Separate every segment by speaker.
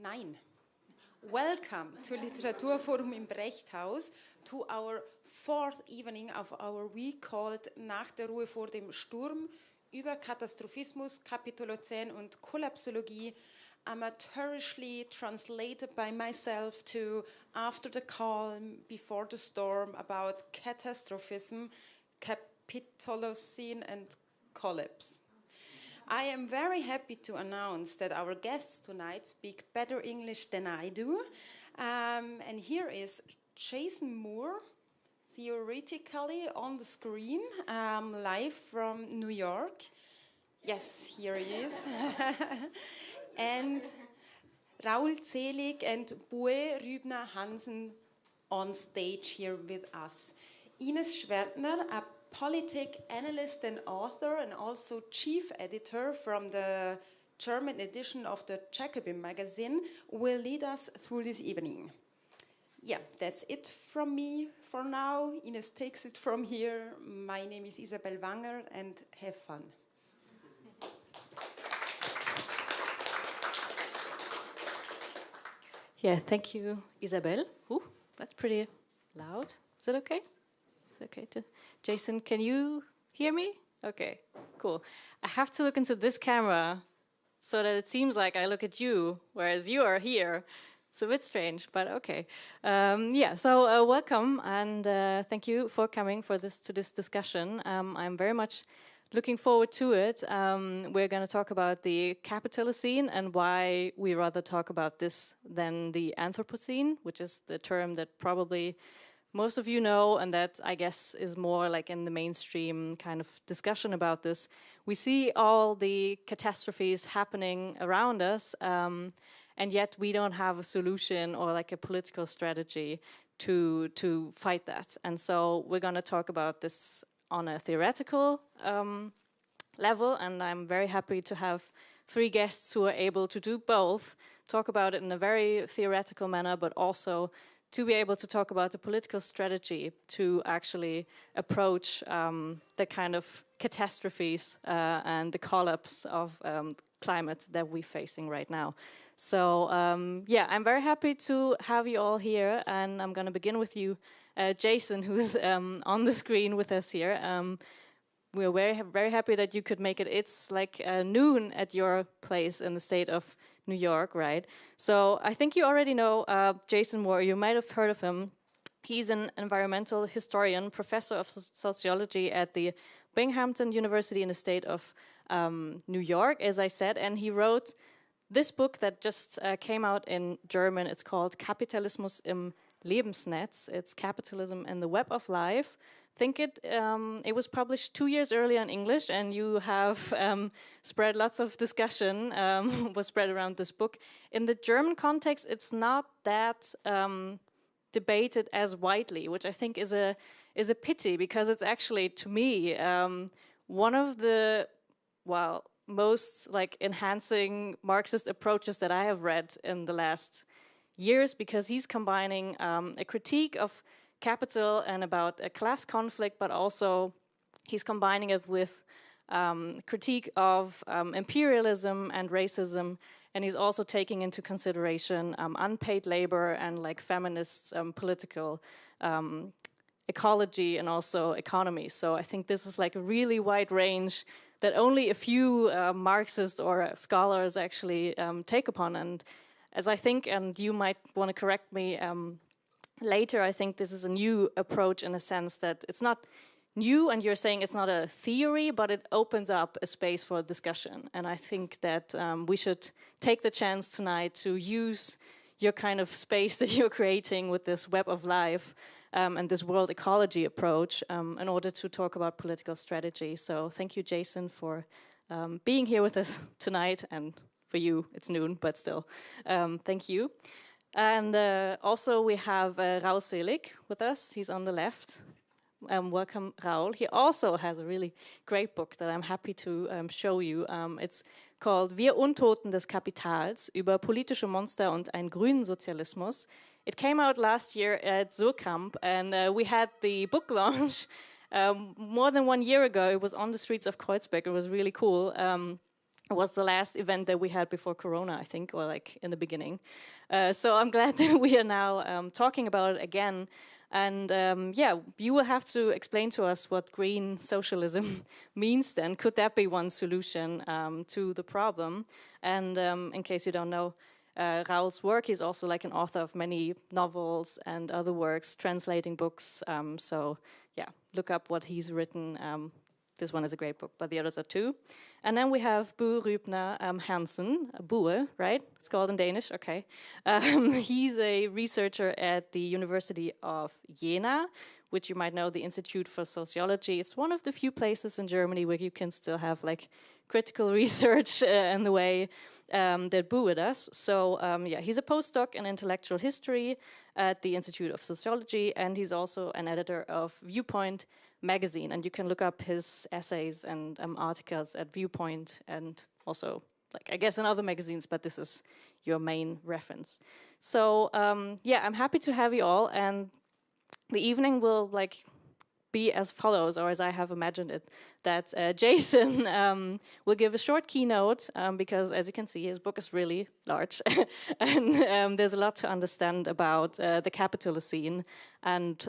Speaker 1: Nein. Welcome to Literaturforum im Brechthaus, to our fourth evening of our week called Nach der Ruhe vor dem Sturm über Katastrophismus, Capitalocene und Kollapsologie, amateurishly translated by myself to After the Calm, Before the Storm, about catastrophism, Capitalocene and collapse. I am very happy to announce that our guests tonight speak better English than I do. And here is Jason Moore, theoretically on the screen, live from New York. Yes, here he is. And Raul, Zelik and Rübner, Hansen on stage here with us. Ines Schwerdtner, a politic analyst and author, and also chief editor from the German edition of the Jacobin magazine, will lead us through this evening. Yeah, that's it from me for now. Ines takes it from here. My name is Isabel Wanger, and have fun.
Speaker 2: Yeah, thank you, Isabel. Ooh, that's pretty loud. Is it okay? Okay, Jason, can you hear me? Okay, cool. I have to look into this camera so that it seems like I look at you, whereas you are here. It's a bit strange, but okay. So welcome, and thank you for coming to this discussion. I'm very much looking forward to it. We're going to talk about the Capitalocene and why we rather talk about this than the Anthropocene, which is the term that probably most of you know, and that I guess is more like in the mainstream kind of discussion about this. We see all the catastrophes happening around us, and yet we don't have a solution or like a political strategy to fight that. And so we're going to talk about this on a theoretical level, and I'm very happy to have three guests who are able to do both, talk about it in a very theoretical manner, but also to be able to talk about the political strategy to actually approach the kind of catastrophes and the collapse of climate that we're facing right now. So I'm very happy to have you all here, and I'm going to begin with you, Jason, who's on the screen with us here. We're very happy that you could make it. It's like noon at your place in the state of New York, right? So I think you already know Jason Moore. You might have heard of him. He's an environmental historian, professor of sociology at the Binghamton University in the state of New York, as I said, and he wrote this book that just came out in German. It's called Capitalismus im Lebensnetz. It's Capitalism in the Web of Life. It was published 2 years earlier in English, and you have spread lots of discussion was spread around this book. In the German context, it's not that debated as widely, which I think is a pity, because it's actually, to me, one of the most like enhancing Marxist approaches that I have read in the last years, because he's combining a critique of capital and about a class conflict, but also he's combining it with critique of imperialism and racism, and he's also taking into consideration unpaid labor and like feminist political ecology and also economy. So I think this is like a really wide range that only a few Marxists or scholars actually take upon. And as I think, and you might want to correct me later, I think this is a new approach in a sense that it's not new, and you're saying it's not a theory, but it opens up a space for discussion. And I think that we should take the chance tonight to use your kind of space that you're creating with this web of life and this world ecology approach in order to talk about political strategy. So thank you, Jason, for being here with us tonight. And for you, it's noon, but still, thank you. And also we have Raul Zelik with us. He's on the left. Welcome, Raul. He also has a really great book that I'm happy to show you. It's called Wir Untoten des Kapitals, über politische Monster und einen grünen Sozialismus. It came out last year at Surkamp, and we had the book launch more than 1 year ago. It was on the streets of Kreuzberg. It was really cool. It was the last event that we had before Corona, I think, or like in the beginning. So I'm glad that we are now talking about it again. And yeah, you will have to explain to us what green socialism means then. Could that be one solution to the problem? And in case you don't know, Raul's work, he's also like an author of many novels and other works, translating books. So yeah, look up what he's written. This one is a great book, but the others are too. And then we have Bo Rübner Hansen, Boe, right? It's called in Danish, okay. He's a researcher at the University of Jena, which you might know, the Institute for Sociology. It's one of the few places in Germany where you can still have like critical research in the way that Boe does. So yeah, he's a postdoc in intellectual history at the Institute of Sociology, and he's also an editor of Viewpoint magazine, and you can look up his essays and articles at Viewpoint and also, like, I guess in other magazines, but this is your main reference. So yeah, I'm happy to have you all, and the evening will like be as follows, or as I have imagined it, that Jason will give a short keynote because, as you can see, his book is really large and there's a lot to understand about the Capitalocene and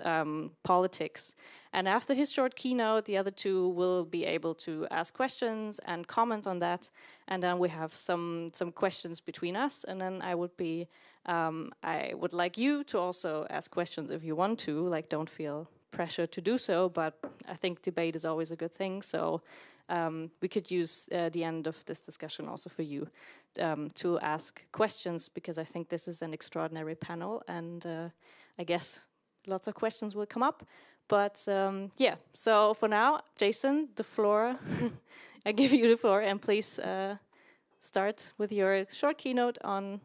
Speaker 2: politics. And after his short keynote, the other two will be able to ask questions and comment on that. And then we have some questions between us, and then I would like you to also ask questions if you want to, like, don't feel pressure to do so, but I think debate is always a good thing. So we could use the end of this discussion also for you to ask questions, because I think this is an extraordinary panel, and I guess lots of questions will come up. But yeah, so for now, Jason, the floor, I give you the floor, and please start with your short keynote on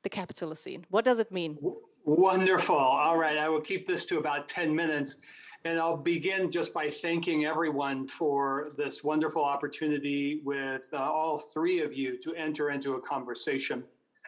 Speaker 2: the Capitalocene. What does it mean?
Speaker 3: Wonderful. All right, I will keep this to about 10 minutes. And I'll begin just by thanking everyone for this wonderful opportunity with all three of you to enter into a conversation.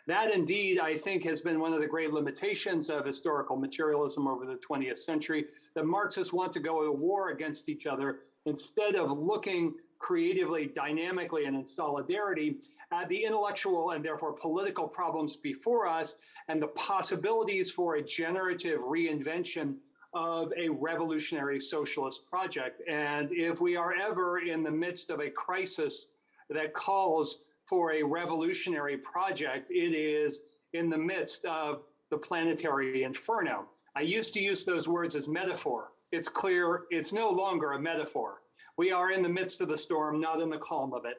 Speaker 3: That indeed, I think, has been one of the great limitations of historical materialism over the 20th century, that Marxists want to go to war against each other instead of looking creatively, dynamically, and in solidarity at the intellectual and therefore political problems before us and the possibilities for a generative reinvention of a revolutionary socialist project. And if we are ever in the midst of a crisis that calls for a revolutionary project, it is in the midst of the planetary inferno. I used to use those words as metaphor. It's clear it's no longer a metaphor. We are in the midst of the storm, not in the calm of it.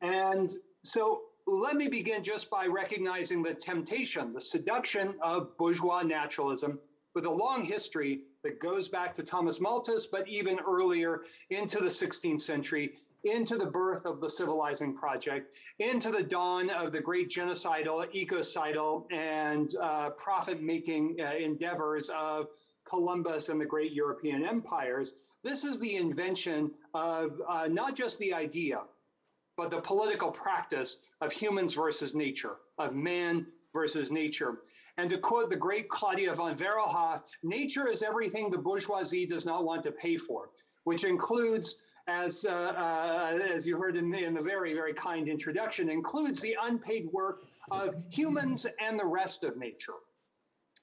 Speaker 3: And so let me begin just by recognizing the temptation, the seduction of bourgeois naturalism, with a long history that goes back to Thomas Malthus, but even earlier into the 16th century, into the birth of the civilizing project, into the dawn of the great genocidal, ecocidal, and profit-making endeavors of Columbus and the great European empires. This is the invention of not just the idea, but the political practice of humans versus nature, of man versus nature. And to quote the great Claudia von Werohoff, nature is everything the bourgeoisie does not want to pay for, which includes, as you heard in the very, very kind introduction, includes the unpaid work of humans and the rest of nature.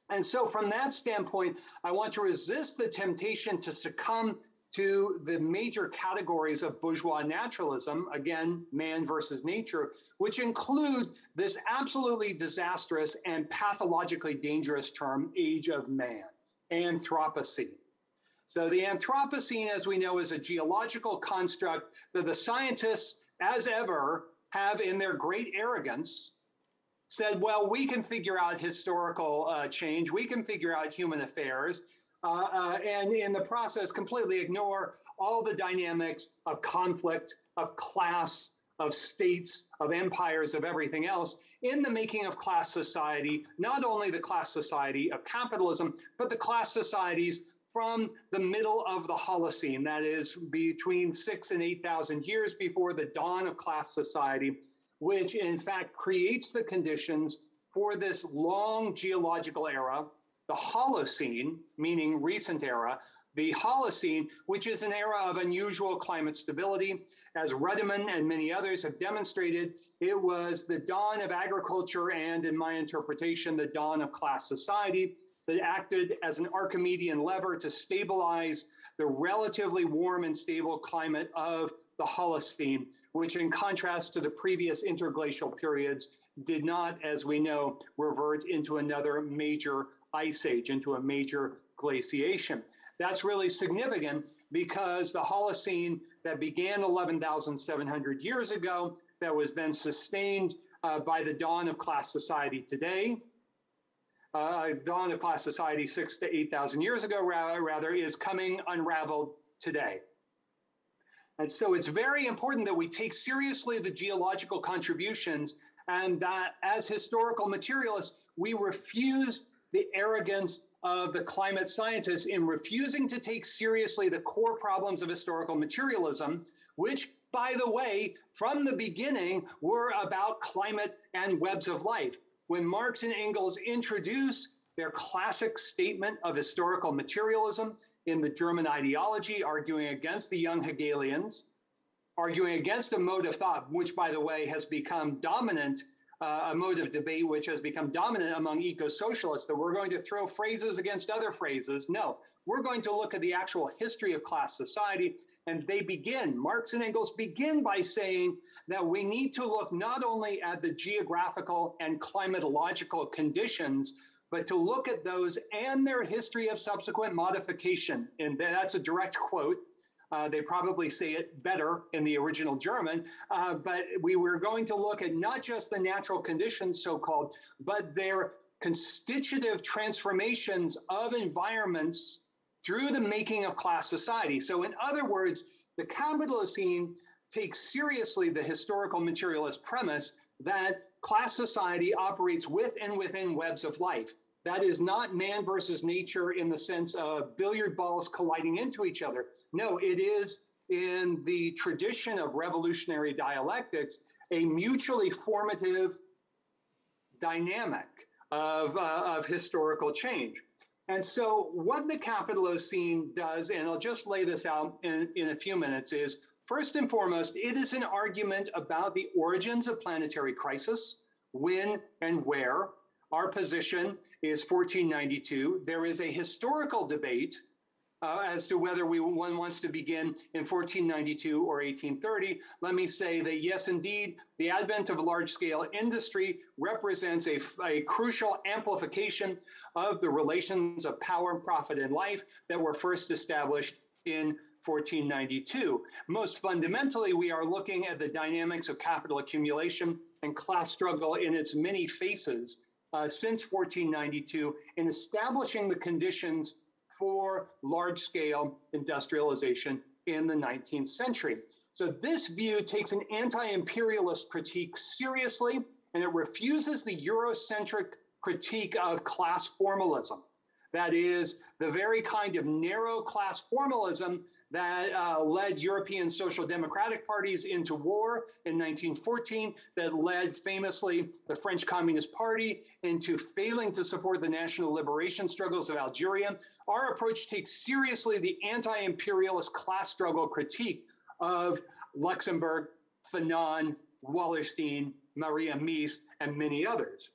Speaker 3: And so from that standpoint, I want to resist the temptation to succumb to the major categories of bourgeois naturalism, again, man versus nature, which include this absolutely disastrous and pathologically dangerous term, age of man, Anthropocene. So the Anthropocene, as we know, is a geological construct that the scientists, as ever, have in their great arrogance said, well, we can figure out historical change, we can figure out human affairs, and in the process completely ignore all the dynamics of conflict, of class, of states, of empires, of everything else in the making of class society, not only the class society of capitalism, but the class societies from the middle of the Holocene, that is between 6,000 and 8,000 years before the dawn of class society, which in fact creates the conditions for this long geological era, the Holocene, meaning recent era, the Holocene, which is an era of unusual climate stability. As Rübner and many others have demonstrated, it was the dawn of agriculture and, in my interpretation, the dawn of class society that acted as an Archimedean lever to stabilize the relatively warm and stable climate of the Holocene, which in contrast to the previous interglacial periods did not, as we know, revert into another major ice age, into a major glaciation. That's really significant because the Holocene that began 11,700 years ago, that was then sustained by the dawn of class society today, dawn of class society 6,000 to 8,000 years ago, rather, is coming unraveled today. And so it's very important that we take seriously the geological contributions, and that as historical materialists, we refuse the arrogance of the climate scientists in refusing to take seriously the core problems of historical materialism, which, by the way, from the beginning were about climate and webs of life. When Marx and Engels introduce their classic statement of historical materialism in the German ideology, arguing against the young Hegelians, arguing against a mode of thought, which, by the way, has become dominant, a mode of debate which has become dominant among eco-socialists, that we're going to throw phrases against other phrases. No, we're going to look at the actual history of class society. And they begin, Marx and Engels begin by saying that we need to look not only at the geographical and climatological conditions, but to look at those and their history of subsequent modification. And that's a direct quote. They probably say it better in the original German, but we were going to look at not just the natural conditions, so-called, but their constitutive transformations of environments through the making of class society. So in other words, the Capitalocene takes seriously the historical materialist premise that class society operates with and within webs of life. That is not man versus nature in the sense of billiard balls colliding into each other. No, it is, in the tradition of revolutionary dialectics, a mutually formative dynamic of historical change. And so what the Capitalocene does, and I'll just lay this out in a few minutes, is first and foremost, it is an argument about the origins of planetary crisis, when and where. Our position is 1492. There is a historical debate as to whether one wants to begin in 1492 or 1830. Let me say that yes, indeed, the advent of large-scale industry represents a crucial amplification of the relations of power, profit, and life that were first established in 1492. Most fundamentally, we are looking at the dynamics of capital accumulation and class struggle in its many faces since 1492 in establishing the conditions for large-scale industrialization in the 19th century. So this view takes an anti-imperialist critique seriously, and it refuses the Eurocentric critique of class formalism. That is, the very kind of narrow class formalism that led European social democratic parties into war in 1914, that led famously the French Communist Party into failing to support the national liberation struggles of Algeria. Our approach takes seriously the anti-imperialist class struggle critique of Luxemburg, Fanon, Wallerstein, Maria Mies, and many others.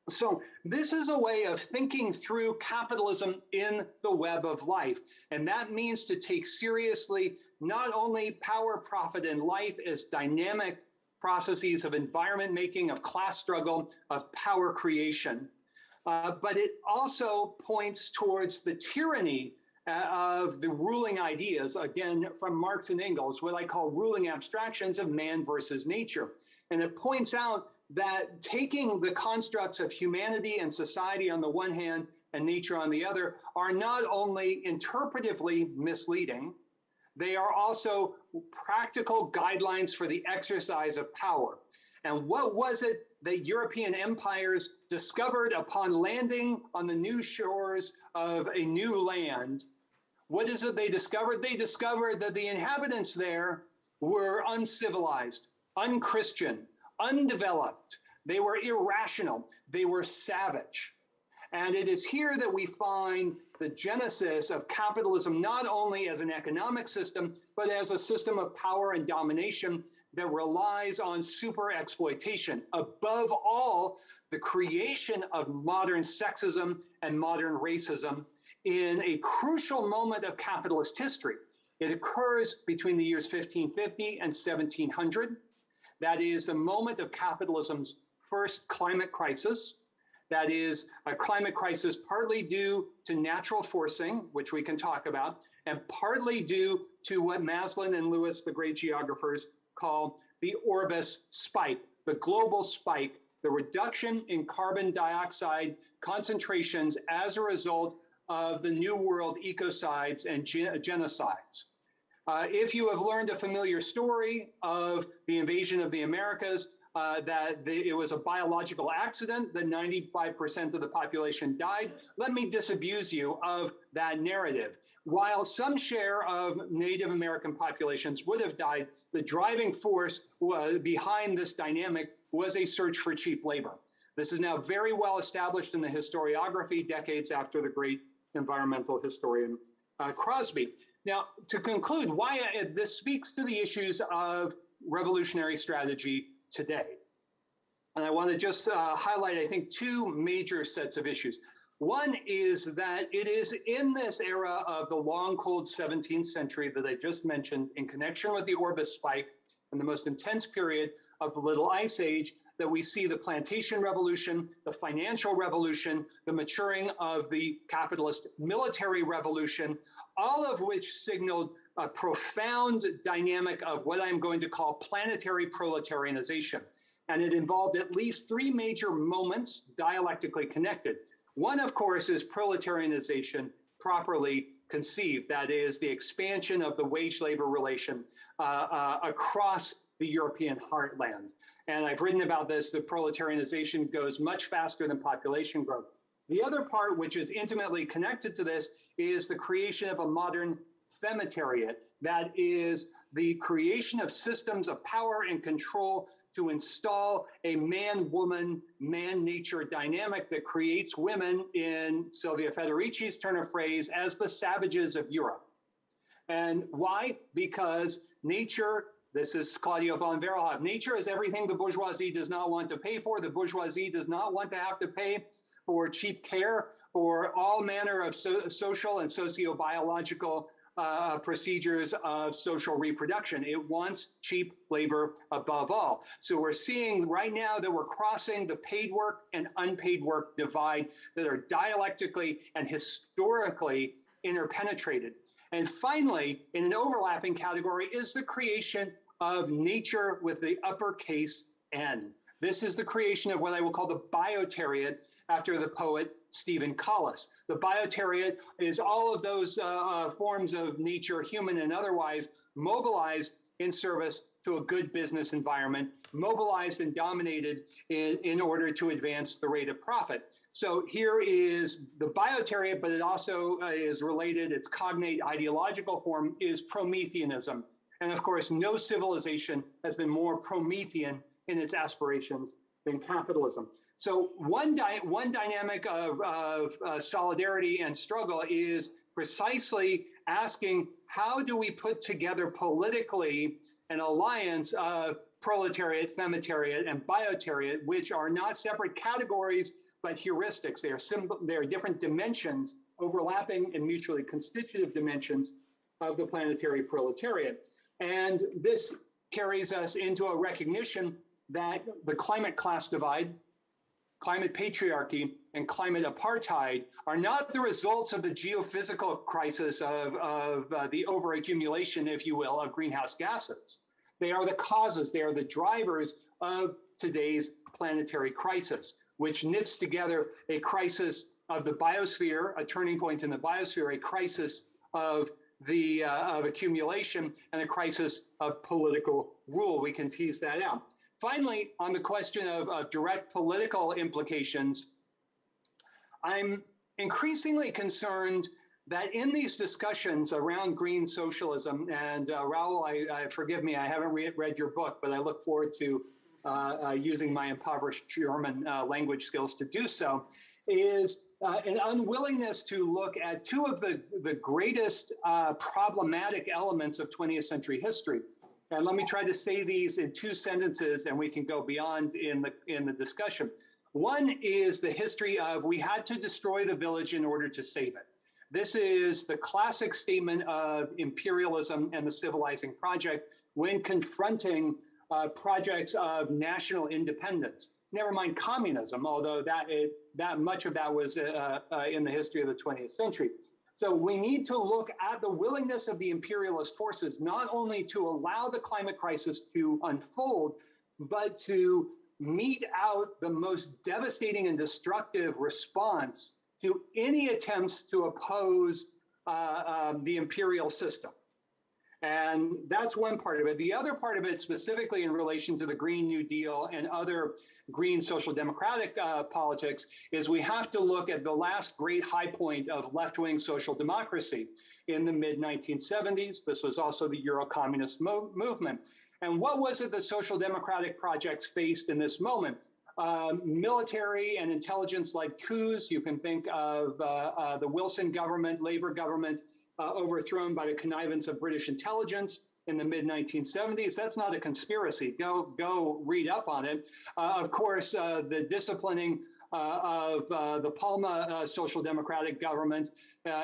Speaker 3: So this is a way of thinking through capitalism in the web of life. And that means to take seriously not only power, profit, and life as dynamic processes of environment making, of class struggle, of power creation, but it also points towards the tyranny of the ruling ideas, again, from Marx and Engels, what I call ruling abstractions of man versus nature. And it points out that taking the constructs of humanity and society on the one hand and nature on the other are not only interpretively misleading, they are also practical guidelines for the exercise of power. And what was it that European empires discovered upon landing on the new shores of a new land? What is it they discovered? They discovered that the inhabitants there were uncivilized, unchristian, undeveloped. They were irrational. They were savage. And it is here that we find the genesis of capitalism, not only as an economic system, but as a system of power and domination that relies on super exploitation. Above all, the creation of modern sexism and modern racism in a crucial moment of capitalist history. It occurs between the years 1550 and 1700. That is the moment of capitalism's first climate crisis. That is a climate crisis partly due to natural forcing, which we can talk about, and partly due to what Maslin and Lewis, the great geographers, call the Orbis spike, the global spike, the reduction in carbon dioxide concentrations as a result of the New World ecocides and genocides. If you have learned a familiar story of the invasion of the Americas, it was a biological accident, that 95% of the population died, let me disabuse you of that narrative. While some share of Native American populations would have died, the driving force behind this dynamic was a search for cheap labor. This is now very well established in the historiography decades after the great environmental historian Crosby. Now, to conclude, why this speaks to the issues of revolutionary strategy today. And I want to just highlight, I think, two major sets of issues. One is that it is in this era of the long, cold 17th century that I just mentioned, in connection with the Orbis spike and the most intense period of the Little Ice Age, that we see the plantation revolution, the financial revolution, the maturing of the capitalist military revolution, all of which signaled a profound dynamic of what I'm going to call planetary proletarianization. And it involved at least three major moments dialectically connected. One, of course, is proletarianization properly conceived. That is the expansion of the wage-labor relation across the European heartland. And I've written about this, the proletarianization goes much faster than population growth. The other part, which is intimately connected to this, is the creation of a modern femitariat. That is the creation of systems of power and control to install a man-woman, man-nature dynamic that creates women, in Silvia Federici's turn of phrase, as the savages of Europe. And why? Because nature, this is Claudio von Verhoeven, nature is everything the bourgeoisie does not want to pay for. The bourgeoisie does not want to have to pay for cheap care, for all manner of social and socio-biological procedures of social reproduction. It wants cheap labor above all. So we're seeing right now that we're crossing the paid work and unpaid work divide that are dialectically and historically interpenetrated. And finally, in an overlapping category, is the creation of nature with the uppercase N. This is the creation of what I will call the biotariat, after the poet Stephen Collis. The biotariat is all of those forms of nature, human and otherwise, mobilized in service to a good business environment, mobilized and dominated in order to advance the rate of profit. So here is the biotariat, but it also is related, its cognate ideological form is Prometheanism. And of course, no civilization has been more Promethean in its aspirations than capitalism. So one dynamic of solidarity and struggle is precisely asking, how do we put together politically an alliance of proletariat, femitariat, and biotariat, which are not separate categories, but heuristics. They are different dimensions, overlapping and mutually constitutive dimensions of the planetary proletariat. And this carries us into a recognition that the climate class divide, climate patriarchy, and climate apartheid are not the results of the geophysical crisis of the overaccumulation, if you will, of greenhouse gases. They are the causes, they are the drivers of today's planetary crisis, which knits together a crisis of the biosphere, a turning point in the biosphere, a crisis of accumulation, and a crisis of political rule. We can tease that out. Finally, on the question of direct political implications, I'm increasingly concerned that in these discussions around green socialism, and Raul, forgive me, I haven't read your book, but I look forward to using my impoverished German language skills to do so, is an unwillingness to look at two of the greatest problematic elements of 20th century history. And let me try to say these in 2 sentences, and we can go beyond in the discussion. One is the history of we had to destroy the village in order to save it. This is the classic statement of imperialism and the civilizing project when confronting projects of national independence. Never mind communism, although that much of that was in the history of the 20th century. So we need to look at the willingness of the imperialist forces, not only to allow the climate crisis to unfold, but to mete out the most devastating and destructive response to any attempts to oppose the imperial system. And that's one part of it. The other part of it, specifically in relation to the Green New Deal and other green social democratic politics, is we have to look at the last great high point of left-wing social democracy in the mid-1970s. This was also the Euro-communist movement. And what was it the social democratic projects faced in this moment? Military and intelligence-led coups. You can think of the Wilson government, Labour government, overthrown by the connivance of British intelligence in the mid-1970s. That's not a conspiracy. Go read up on it. Of course, the disciplining of the Palma social democratic government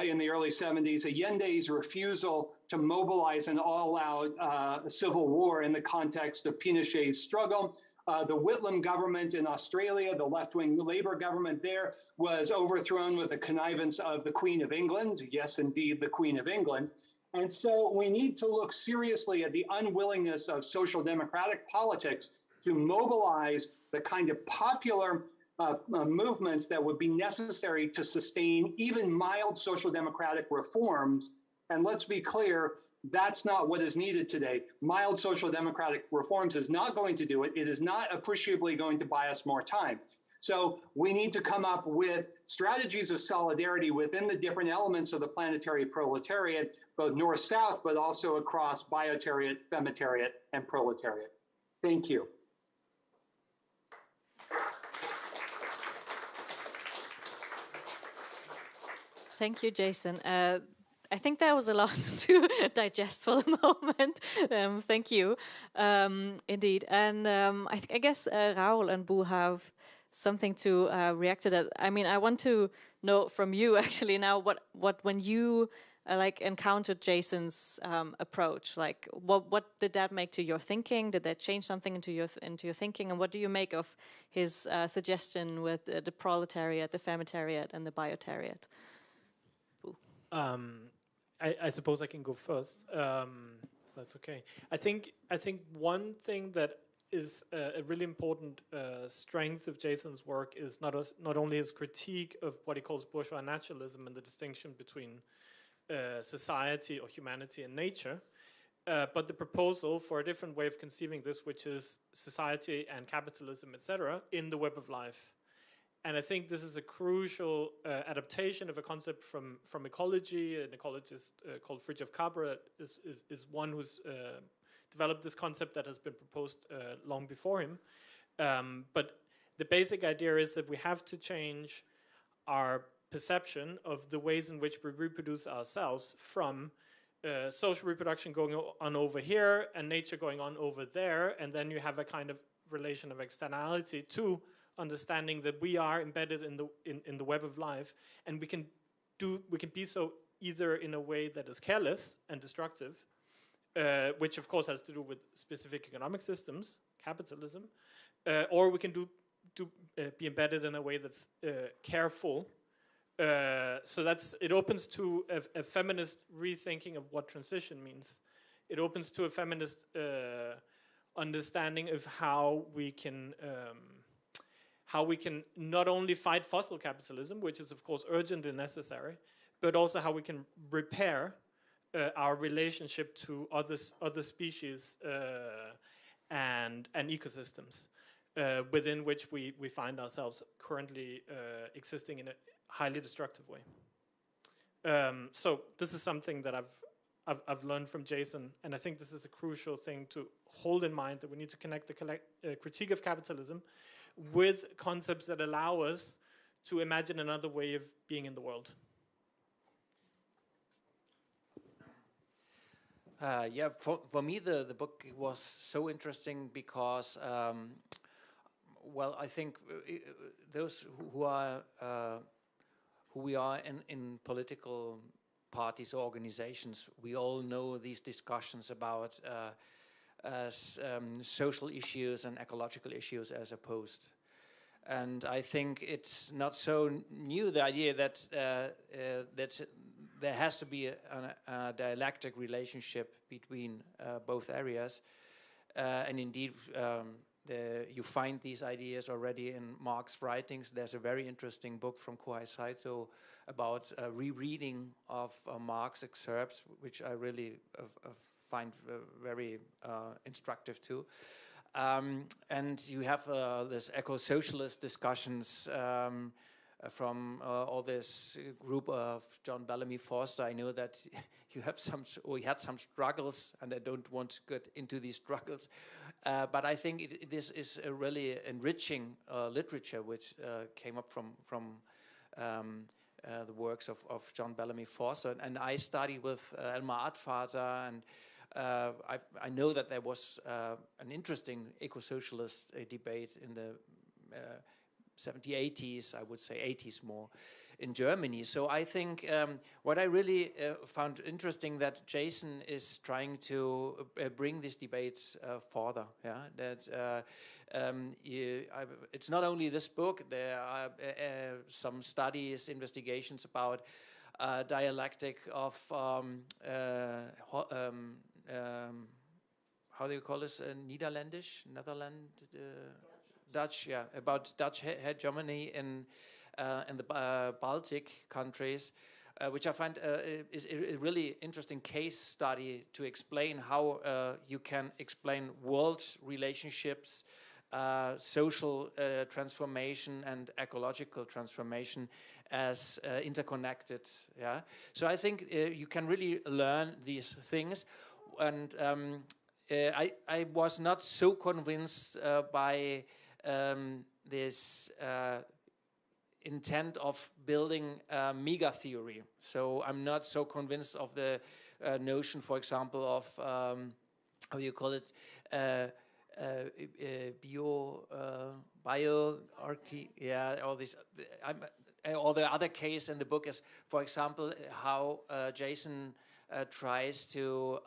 Speaker 3: in the early 70s, Allende's refusal to mobilize an all-out civil war in the context of Pinochet's struggle. The Whitlam government in Australia, the left-wing Labour government there, was overthrown with the connivance of the Queen of England. Yes, indeed, the Queen of England. And so we need to look seriously at the unwillingness of social democratic politics to mobilize the kind of popular movements that would be necessary to sustain even mild social democratic reforms. And let's be clear, that's not what is needed today. Mild social democratic reforms is not going to do it. It is not appreciably going to buy us more time. So we need to come up with strategies of solidarity within the different elements of the planetary proletariat, both north-south, but also across biotariat, femitariat, and proletariat. Thank you.
Speaker 2: Thank you, Jason. I think that was a lot to digest for the moment. Thank you, indeed. And I guess Raul and Boo have something to react to that. I mean, I want to know from you actually now what when you like encountered Jason's approach, like what did that make to your thinking? Did that change something into your thinking? And what do you make of his suggestion with the proletariat, the femitariat, and the biotariat? Boo.
Speaker 4: I suppose I can go first, so that's okay. I think one thing that is a really important strength of Jason's work is not only his critique of what he calls bourgeois naturalism and the distinction between society or humanity and nature, but the proposal for a different way of conceiving this, which is society and capitalism, etc., in the web of life. And I think this is a crucial adaptation of a concept from ecology. An ecologist called Fritjof Capra is one who's developed this concept that has been proposed long before him. But the basic idea is that we have to change our perception of the ways in which we reproduce ourselves from social reproduction going on over here and nature going on over there, and then you have a kind of relation of externality to understanding that we are embedded in the web of life, and we can be so either in a way that is careless and destructive, which of course has to do with specific economic systems, capitalism, or we can be embedded in a way that's careful. So it opens to a feminist rethinking of what transition means. It opens to a feminist understanding of how we can not only fight fossil capitalism, which is of course urgent and necessary, but also how we can repair our relationship to other species and ecosystems within which we find ourselves currently existing in a highly destructive way. So this is something that I've learned from Jason, and I think this is a crucial thing to hold in mind, that we need to connect the critique of capitalism with concepts that allow us to imagine another way of being in the world.
Speaker 5: Yeah, for me the book was so interesting because, well, I think those who we are in political parties or organizations, we all know these discussions about social issues and ecological issues as opposed. And I think it's not so new, the idea that that there has to be a dialectic relationship between both areas. And indeed, you find these ideas already in Marx's writings. There's a very interesting book from Kohei Saito about rereading of Marx excerpts, which I really find very instructive too. And you have this eco-socialist discussions from all this group of John Bellamy Foster. I know that you have we had some struggles, and I don't want to get into these struggles. But I think this is a really enriching literature which came up from the works of John Bellamy Foster. And I studied with Elmar Advater, and I know that there was an interesting eco-socialist debate in the 70s, 80s, I would say 80s more, in Germany. So I think what I really found interesting that Jason is trying to bring this debate further. Yeah, that it's not only this book. There are some studies, investigations about dialectic of how do you call this? Netherlands. Dutch, yeah, about Dutch hegemony in the Baltic countries, which I find is a really interesting case study to explain how you can explain world relationships, social transformation, and ecological transformation as interconnected. Yeah, so I think you can really learn these things, and I was not so convinced by this intent of building a mega theory. So I'm not so convinced of the notion, for example, of how do you call it, bioarchy. Yeah, all these. All the other case in the book is, for example, how Jason tries to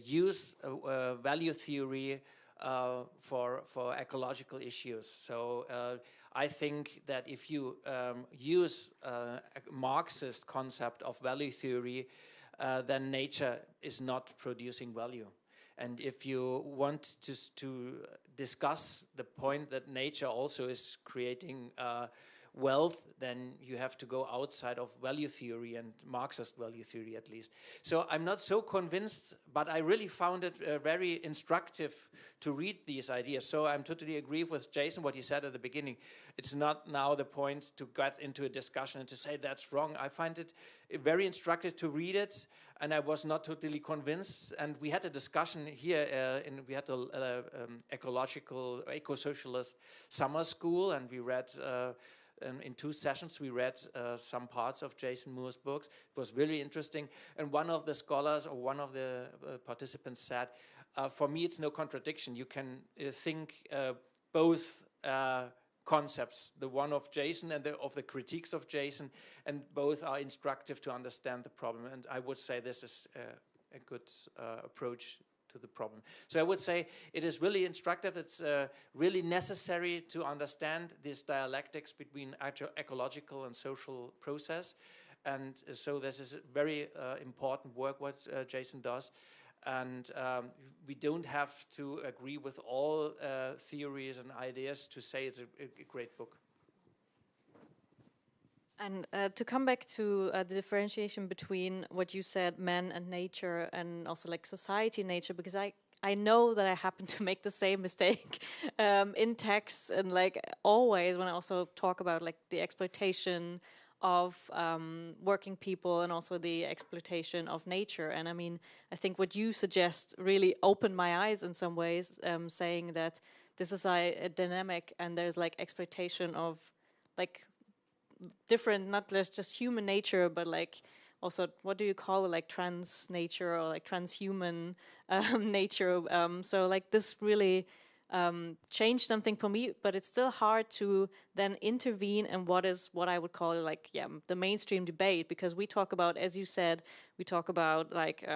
Speaker 5: use value theory for ecological issues. So I think that if you use a Marxist concept of value theory, then nature is not producing value. And if you want to discuss the point that nature also is creating wealth, then you have to go outside of value theory and Marxist value theory at least. So I'm not so convinced, but I really found it very instructive to read these ideas. So I'm totally agree with Jason, what he said at the beginning. It's not now the point to get into a discussion and to say that's wrong. I find it very instructive to read it, and I was not totally convinced. And we had a discussion here, we had the ecological, eco-socialist summer school, and we read in 2 sessions, we read some parts of Jason Moore's books. It was really interesting. And one of the scholars, or one of the participants said, for me, it's no contradiction. You can think both concepts, the one of Jason and of the critiques of Jason, and both are instructive to understand the problem. And I would say this is a good approach to the problem. So I would say it is really instructive. It's really necessary to understand these dialectics between ecological and social process. And so this is very important work what Jason does. And we don't have to agree with all theories and ideas to say it's a great book.
Speaker 2: And to come back to the differentiation between what you said, man and nature, and also like society and nature, because I know that I happen to make the same mistake in text, and like always when I also talk about like the exploitation of working people and also the exploitation of nature. And I mean, I think what you suggest really opened my eyes in some ways, saying that this is a dynamic and there's like exploitation of like different, not just human nature, but like also, what do you call it, like trans nature or like transhuman nature? So like this really changed something for me, but it's still hard to then intervene in what I would call like, yeah, the mainstream debate, because we talk about, as you said, we talk about like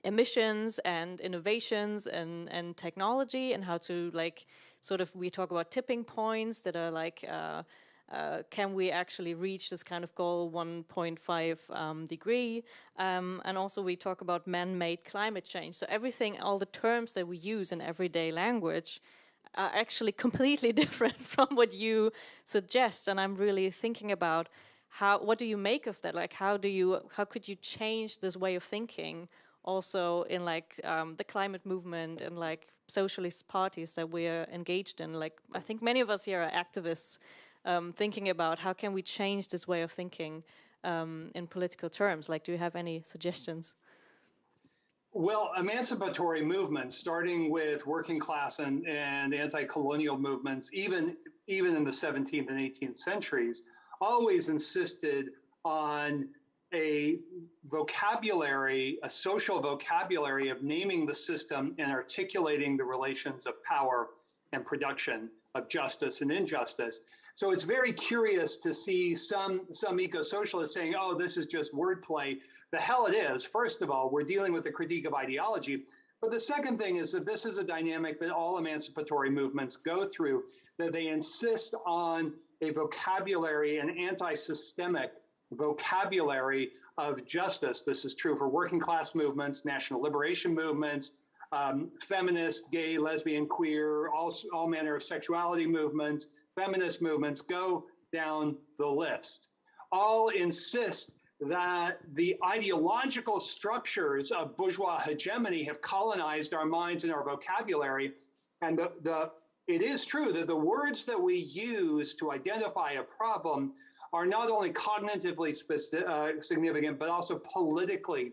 Speaker 2: emissions and innovations and technology and how to like sort of, we talk about tipping points that are like, can we actually reach this kind of goal 1.5 degree? And also we talk about man-made climate change. So everything, all the terms that we use in everyday language are actually completely different from what you suggest. And I'm really thinking about what do you make of that? Like how could you change this way of thinking also in like the climate movement and like socialist parties that we're engaged in? Like I think many of us here are activists, thinking about how can we change this way of thinking in political terms. Like, do you have any suggestions?
Speaker 3: Well, emancipatory movements, starting with working class and anti-colonial movements, even in the 17th and 18th centuries, always insisted on a vocabulary, a social vocabulary of naming the system and articulating the relations of power and production, of justice and injustice. So it's very curious to see some eco-socialists saying, oh, this is just wordplay. The hell it is. First of all, we're dealing with the critique of ideology. But the second thing is that this is a dynamic that all emancipatory movements go through, that they insist on a vocabulary, an anti-systemic vocabulary of justice. This is true for working class movements, national liberation movements, feminist, gay, lesbian, queer, all manner of sexuality movements, feminist movements, go down the list. All insist that the ideological structures of bourgeois hegemony have colonized our minds and our vocabulary. And it is true that the words that we use to identify a problem are not only cognitively significant, but also politically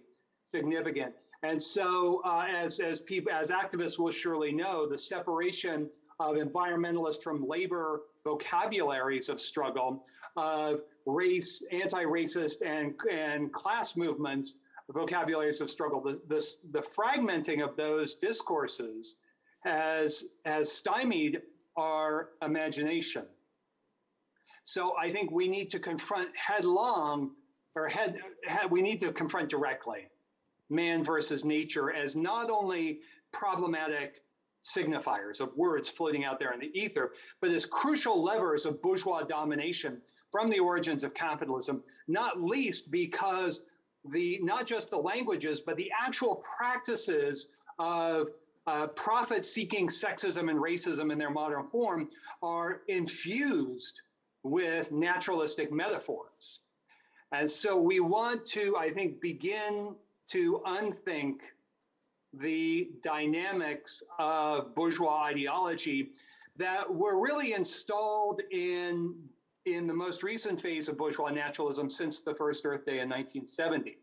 Speaker 3: significant. And so as activists will surely know, the separation of environmentalist from labor vocabularies of struggle, of race, anti-racist and class movements, vocabularies of struggle, the fragmenting of those discourses has stymied our imagination. So I think we need to confront headlong, or we need to confront directly man versus nature as not only problematic signifiers of words floating out there in the ether, but as crucial levers of bourgeois domination from the origins of capitalism, not least because not just the languages, but the actual practices of profit-seeking sexism and racism in their modern form are infused with naturalistic metaphors. And so we want to, I think, begin to unthink the dynamics of bourgeois ideology that were really installed in the most recent phase of bourgeois naturalism since the first Earth Day in 1970,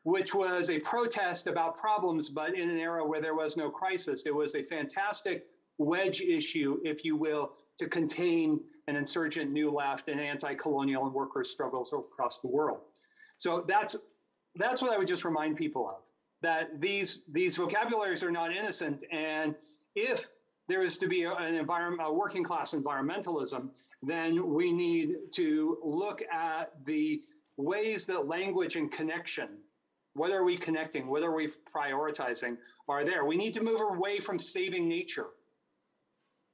Speaker 3: which was a protest about problems, but in an era where there was no crisis. It was a fantastic wedge issue, if you will, to contain an insurgent new left and anti-colonial and workers' struggles across the world. So that's what I would just remind people of, that these vocabularies are not innocent. And if there is to be a working class environmentalism, then we need to look at the ways that language and connection, what are we connecting, what are we prioritizing, are there. We need to move away from saving nature.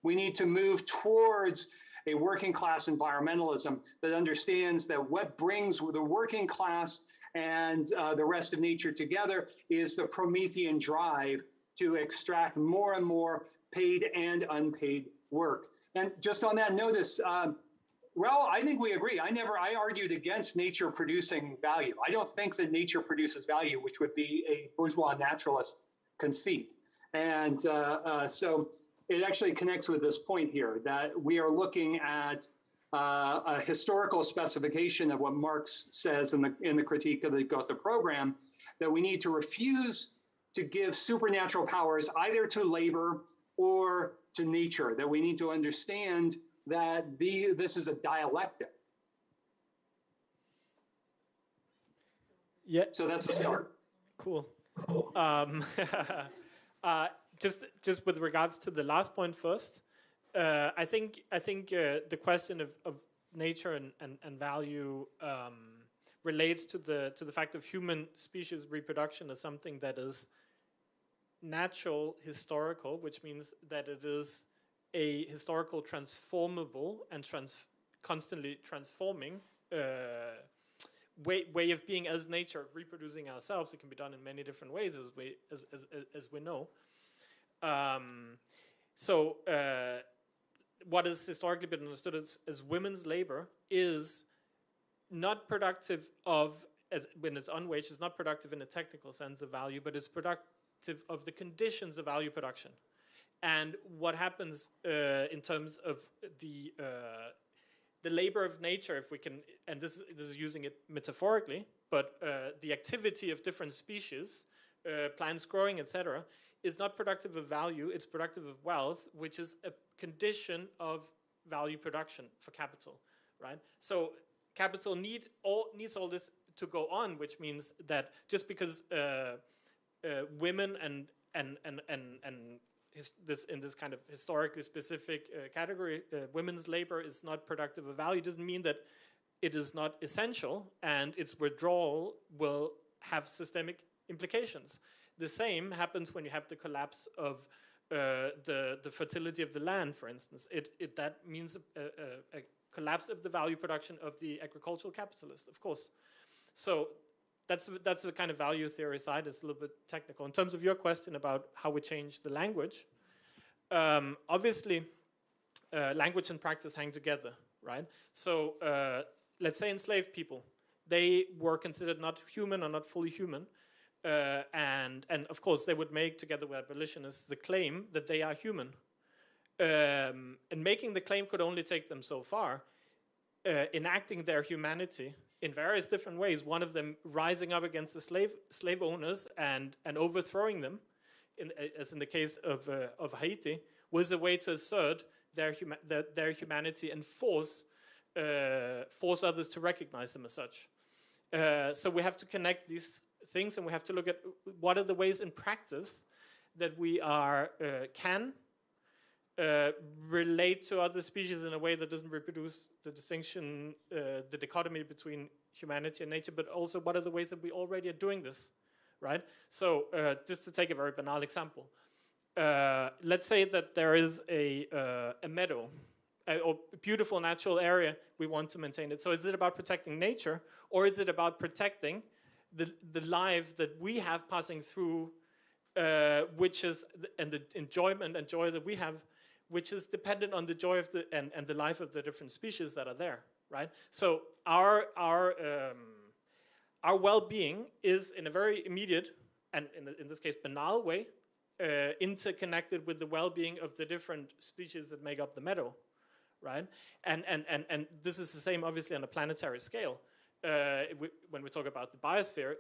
Speaker 3: We need to move towards a working class environmentalism that understands that what brings the working class and the rest of nature together is the Promethean drive to extract more and more paid and unpaid work. And just on that notice, Raul, I think we agree. I argued against nature producing value. I don't think that nature produces value, which would be a bourgeois naturalist conceit. And so it actually connects with this point here, that we are looking at a historical specification of what Marx says in the critique of the Gotha program, that we need to refuse to give supernatural powers either to labor or to nature, that we need to understand that this is a dialectic.
Speaker 4: Yeah.
Speaker 3: So that's a start.
Speaker 4: Cool. Just with regards to the last point first, I think the question of nature and value relates to the fact of human species reproduction as something that is natural, historical, which means that it is a historical transformable and constantly transforming way of being as nature, reproducing ourselves. It can be done in many different ways, as we know. What has historically been understood as women's labor is not productive when it's unwaged, is not productive in a technical sense of value, but is productive of the conditions of value production. And what happens in terms of the labor of nature, if we can, and this is using it metaphorically, but the activity of different species, plants growing, etc., is not productive of value, it's productive of wealth, which is a condition of value production for capital, right? So capital needs all this to go on, which means that just because women and in this kind of historically specific category, women's labor is not productive of value, doesn't mean that it is not essential, and its withdrawal will have systemic implications. The same happens when you have the collapse of the fertility of the land, for instance. That means a collapse of the value production of the agricultural capitalist, of course. So that's the kind of value theory side. It's a little bit technical. In terms of your question about how we change the language, obviously, language and practice hang together, right? So let's say enslaved people, they were considered not human or not fully human. And of course, they would make, together with abolitionists, the claim that they are human. And making the claim could only take them so far. Enacting their humanity in various different ways, one of them rising up against the slave owners and overthrowing them, as in the case of Haiti, was a way to assert their humanity and force others to recognize them as such. So we have to connect these things, and we have to look at what are the ways in practice that we can relate to other species in a way that doesn't reproduce the distinction, the dichotomy between humanity and nature, but also what are the ways that we already are doing this, right? So just to take a very banal example, let's say that there is a meadow, or a beautiful natural area, we want to maintain it. So is it about protecting nature, or is it about protecting the life that we have passing through, which is, and the enjoyment and joy that we have, which is dependent on the joy of and the life of the different species that are there, right? So our well-being is, in a very immediate and in this case banal way, interconnected with the well-being of the different species that make up the meadow, right? And this is the same, obviously, on a planetary scale. When we talk about the biosphere,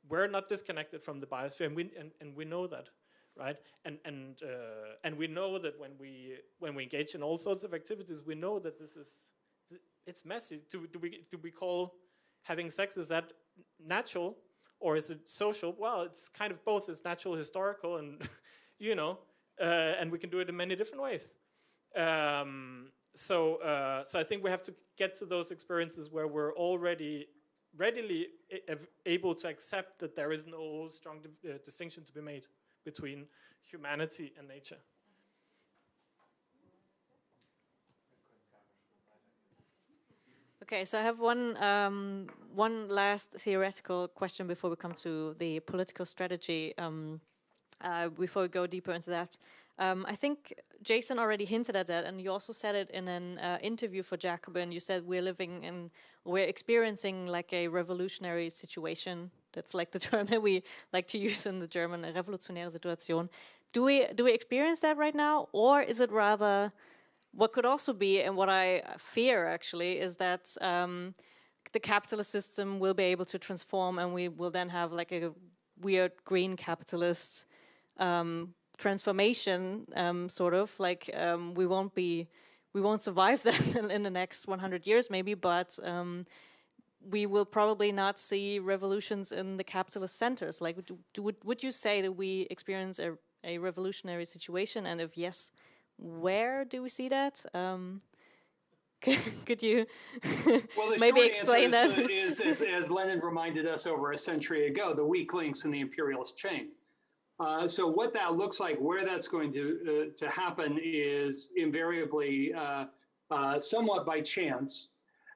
Speaker 4: we're not disconnected from the biosphere, and we know that, right? And we know that when we engage in all sorts of activities, we know that it's messy. Do we call having sex, is that natural or is it social? Well, it's kind of both. It's natural, historical, and and we can do it in many different ways. So I think we have to get to those experiences where we're already readily able to accept that there is no strong distinction to be made between humanity and nature.
Speaker 2: Okay, so I have one last theoretical question before we come to the political strategy. Before we go deeper into that, I think Jason already hinted at that, and you also said it in an interview for Jacobin. You said we're experiencing like a revolutionary situation. That's like the term that we like to use in the German, a revolutionäre Situation. Do we experience that right now, or is it rather what could also be, and what I fear actually, is that the capitalist system will be able to transform, and we will then have like a weird green capitalist transformation, sort of like we won't be we won't survive that in the next 100 years, maybe, but we will probably not see revolutions in the capitalist centers. Like, would you say that we experience a revolutionary situation? And if yes, where do we see that? Could you
Speaker 3: well, the
Speaker 2: maybe
Speaker 3: short
Speaker 2: explain
Speaker 3: answer
Speaker 2: that?
Speaker 3: is, as Lenin reminded us over a century ago, the weak links in the imperialist chain. So what that looks like, where that's going to happen, is invariably somewhat by chance,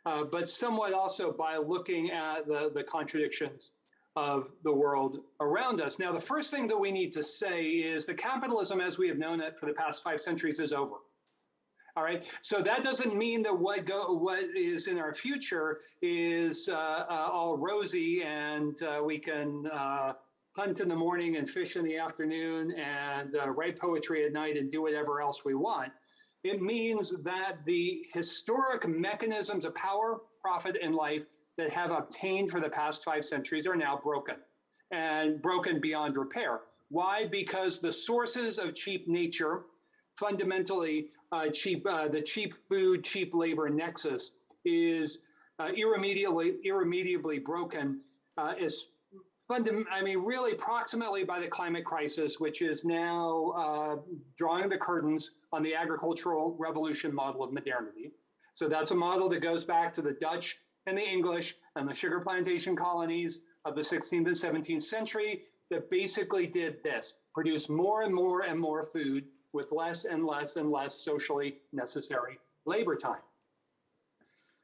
Speaker 3: but somewhat also by looking at the contradictions of the world around us. Now, the first thing that we need to say is that capitalism, as we have known it for the past 5 centuries, is over. All right. So that doesn't mean that what is in our future is all rosy and we can hunt in the morning and fish in the afternoon and write poetry at night and do whatever else we want. It means that the historic mechanisms of power, profit, and life that have obtained for the past 5 centuries are now broken, and broken beyond repair. Why? Because the sources of cheap nature, fundamentally the cheap food, cheap labor nexus is irremediably broken. Really proximately by the climate crisis, which is now drawing the curtains on the agricultural revolution model of modernity. So that's a model that goes back to the Dutch and the English and the sugar plantation colonies of the 16th and 17th century that basically did this: produce more and more and more food with less and less and less socially necessary labor time.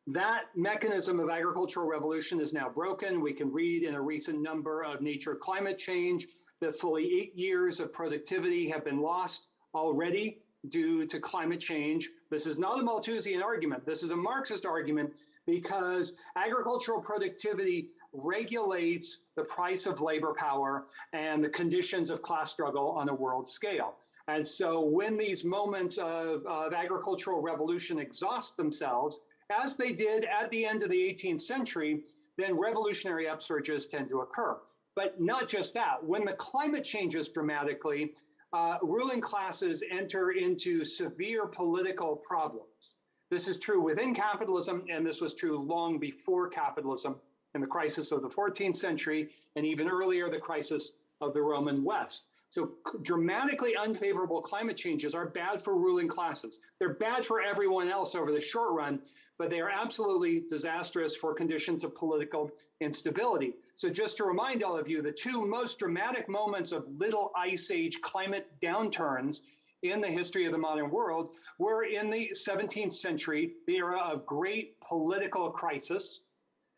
Speaker 3: That mechanism of agricultural revolution is now broken. We can read in a recent number of Nature Climate Change that fully 8 years of productivity have been lost already due to climate change. This is not a Malthusian argument. This is a Marxist argument, because agricultural productivity regulates the price of labor power and the conditions of class struggle on a world scale. And so when these moments of agricultural revolution exhaust themselves, as they did at the end of the 18th century, then revolutionary upsurges tend to occur. But not just that. When the climate changes dramatically, ruling classes enter into severe political problems. This is true within capitalism, and this was true long before capitalism in the crisis of the 14th century, and even earlier, the crisis of the Roman West. So dramatically unfavorable climate changes are bad for ruling classes. They're bad for everyone else over the short run, but they are absolutely disastrous for conditions of political instability. So just to remind all of you, the 2 most dramatic moments of Little Ice Age climate downturns in the history of the modern world were in the 17th century, the era of great political crisis,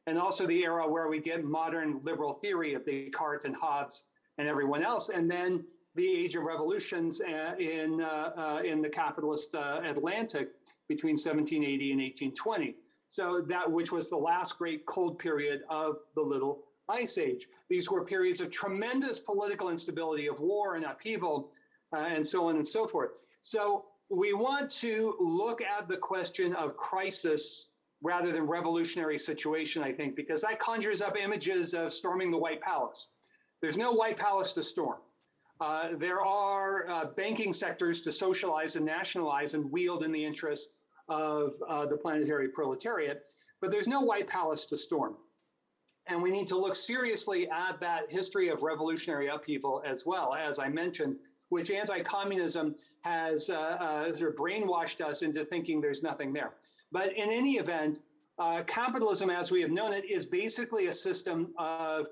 Speaker 3: and also the era where we get modern liberal theory of Descartes and Hobbes and everyone else, and then the age of revolutions in the capitalist Atlantic between 1780 and 1820. So that, which was the last great cold period of the Little Ice Age. These were periods of tremendous political instability, of war and upheaval, and so on and so forth. So we want to look at the question of crisis rather than revolutionary situation, I think, because that conjures up images of storming the White Palace. There's no White Palace to storm. There are banking sectors to socialize and nationalize and wield in the interest of the planetary proletariat, but there's no White Palace to storm. And we need to look seriously at that history of revolutionary upheaval as well, as I mentioned, which anti-communism has sort of brainwashed us into thinking there's nothing there. But in any event, capitalism, as we have known it, is basically a system of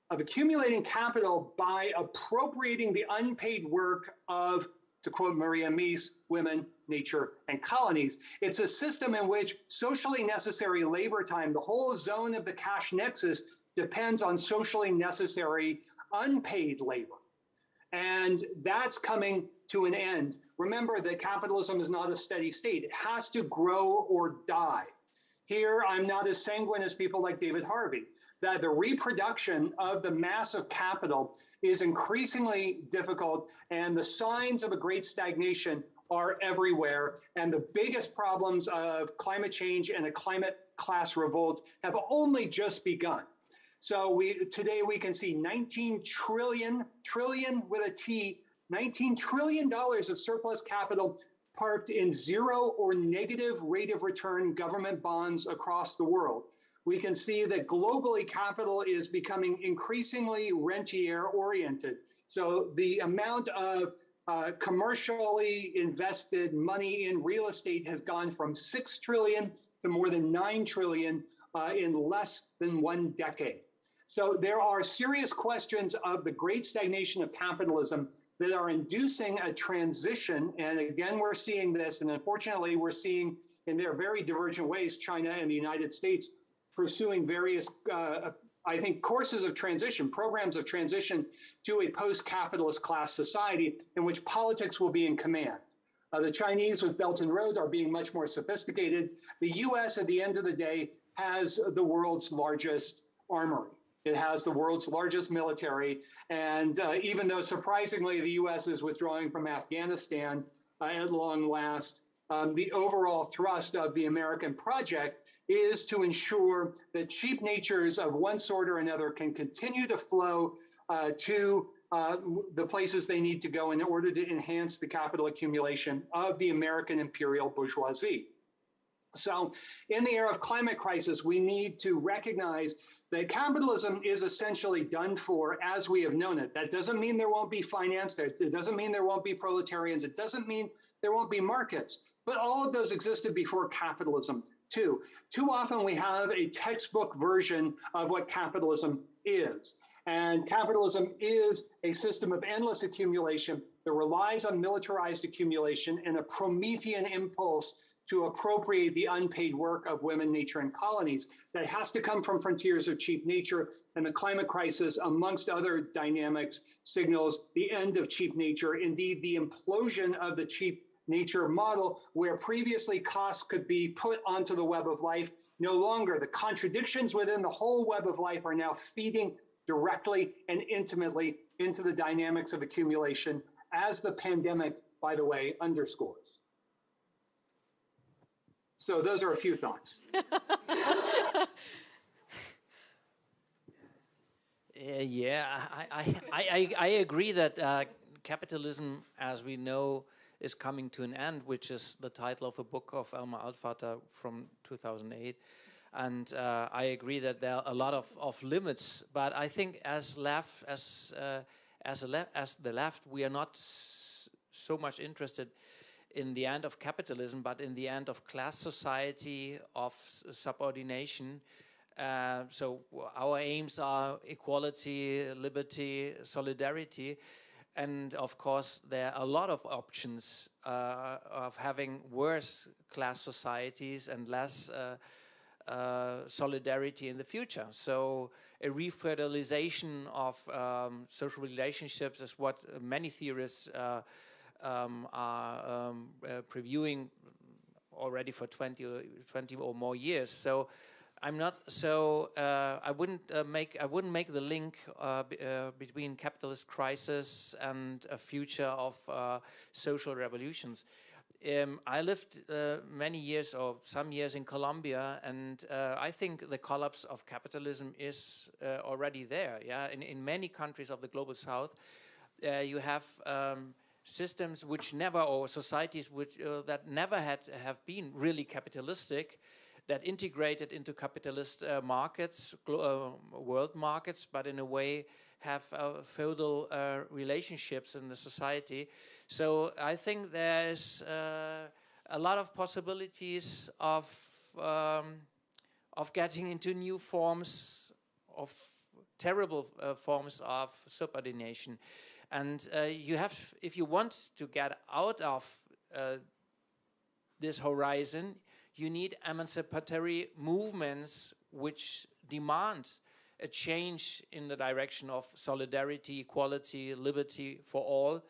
Speaker 3: accumulating capital by appropriating the unpaid work of, to quote Maria Mies, women, nature, and colonies. It's a system in which socially necessary labor time, the whole zone of the cash nexus, depends on socially necessary unpaid labor. And that's coming to an end. Remember that capitalism is not a steady state. It has to grow or die. Here, I'm not as sanguine as people like David Harvey, that the reproduction of the mass of capital is increasingly difficult, and the signs of a great stagnation are everywhere. And the biggest problems of climate change and a climate class revolt have only just begun. So today we can see 19 trillion with a T, $19 trillion of surplus capital parked in zero or negative rate of return government bonds across the world. We can see that globally capital is becoming increasingly rentier oriented. So the amount of commercially invested money in real estate has gone from 6 trillion to more than 9 trillion in less than 1 decade. So there are serious questions of the great stagnation of capitalism that are inducing a transition. And again, we're seeing this, and unfortunately, we're seeing in their very divergent ways, China and the United States pursuing various, I think, courses of transition, programs of transition to a post-capitalist class society in which politics will be in command. The Chinese with Belt and Road are being much more sophisticated. The US, at the end of the day, has the world's largest armory. It has the world's largest military. And even though surprisingly the US is withdrawing from Afghanistan at long last, the overall thrust of the American project is to ensure that cheap natures of one sort or another can continue to flow to the places they need to go in order to enhance the capital accumulation of the American imperial bourgeoisie. So in the era of climate crisis, we need to recognize that capitalism is essentially done for as we have known it. That doesn't mean there won't be finance. It doesn't mean there won't be proletarians. It doesn't mean there won't be markets. But all of those existed before capitalism, too. Too often we have a textbook version of what capitalism is. And capitalism is a system of endless accumulation that relies on militarized accumulation and a Promethean impulse to appropriate the unpaid work of women, nature, and colonies. That has to come from frontiers of cheap nature, and the climate crisis, amongst other dynamics, signals the end of cheap nature, indeed the implosion of the cheap nature model, where previously costs could be put onto the web of life. No longer. The contradictions within the whole web of life are now feeding directly and intimately into the dynamics of accumulation, as the pandemic, by the way, underscores. So those are a few thoughts.
Speaker 5: I agree that capitalism, as we know, is coming to an end, which is the title of a book of Elmar Altvater from 2008. And I agree that there are a lot of limits, but I think as the left, we are not so much interested in the end of capitalism, but in the end of class society, of subordination. So our aims are equality, liberty, solidarity. And of course, there are a lot of options of having worse class societies and less solidarity in the future. So a refeudalization of social relationships is what many theorists are previewing already for 20 or more years. So I'm not so I wouldn't make the link between capitalist crisis and a future of social revolutions. I lived many years or some years in Colombia, and I think the collapse of capitalism is already there. Yeah, in many countries of the global South, you have systems which never, or societies which that never have been really capitalistic, that integrated into capitalist markets, world markets, but in a way have feudal relationships in the society. So I think there's a lot of possibilities of getting into new forms of terrible forms of subordination. And you have, if you want to get out of this horizon, you need emancipatory movements which demand a change in the direction of solidarity, equality, liberty for all,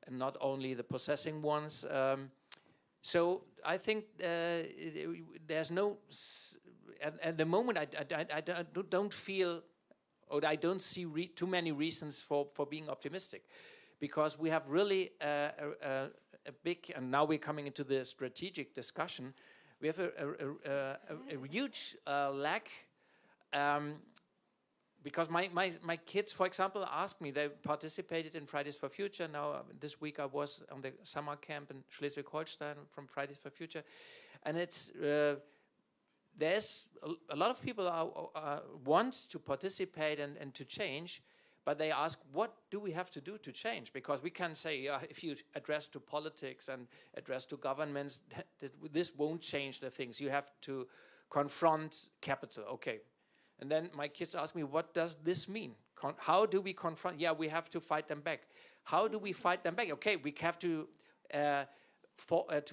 Speaker 5: and not only the possessing ones. So I think there's no, at the moment I don't feel, or I don't see too many reasons for being optimistic, because we have really a big, and now we're coming into the strategic discussion, we have a huge lack because my kids, for example, asked me, they participated in Fridays for Future. Now, this week I was on the summer camp in Schleswig-Holstein from Fridays for Future. And it's, there's a lot of people want to participate and to change, but they ask, what do we have to do to change? Because we can say, if you address to politics and address to governments, this won't change the things. You have to confront capital. Okay. And then my kids ask me, what does this mean? How do we confront? Yeah, we have to fight them back. How do we fight them back? Okay, we have to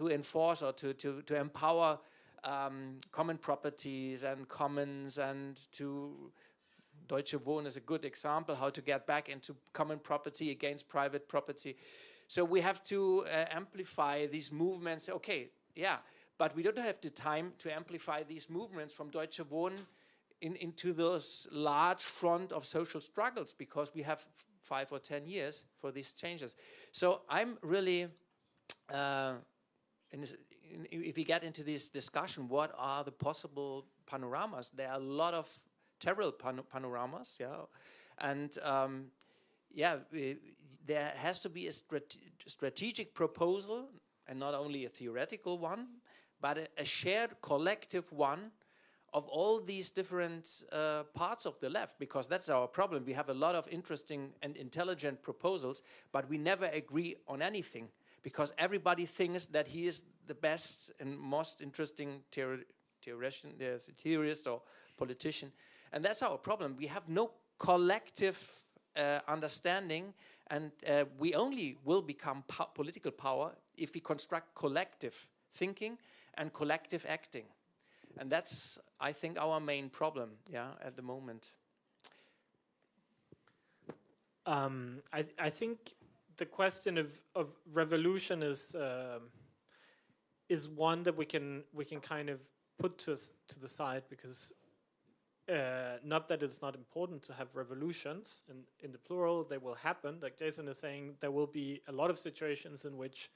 Speaker 5: enforce or to empower common properties and commons, and to Deutsche Wohnen is a good example, how to get back into common property against private property. So we have to amplify these movements. Okay, yeah, but we don't have the time to amplify these movements from Deutsche Wohnen into those large front of social struggles, because we have 5 or 10 years for these changes. So I'm really, if we get into this discussion, what are the possible panoramas? There are a lot of terrible panoramas, yeah, and there has to be a strategic proposal, and not only a theoretical one, but a shared collective one of all these different parts of the left, because that's our problem. We have a lot of interesting and intelligent proposals, but we never agree on anything, because everybody thinks that he is the best and most interesting theorist or politician. And that's our problem. We have no collective understanding, and we only will become political power if we construct collective thinking and collective acting. And that's, I think, our main problem, yeah, at the moment.
Speaker 4: I think the question of revolution is one that we can kind of put to the side, because not that it's not important to have revolutions, and in the plural they will happen. Like Jason is saying, there will be a lot of situations in which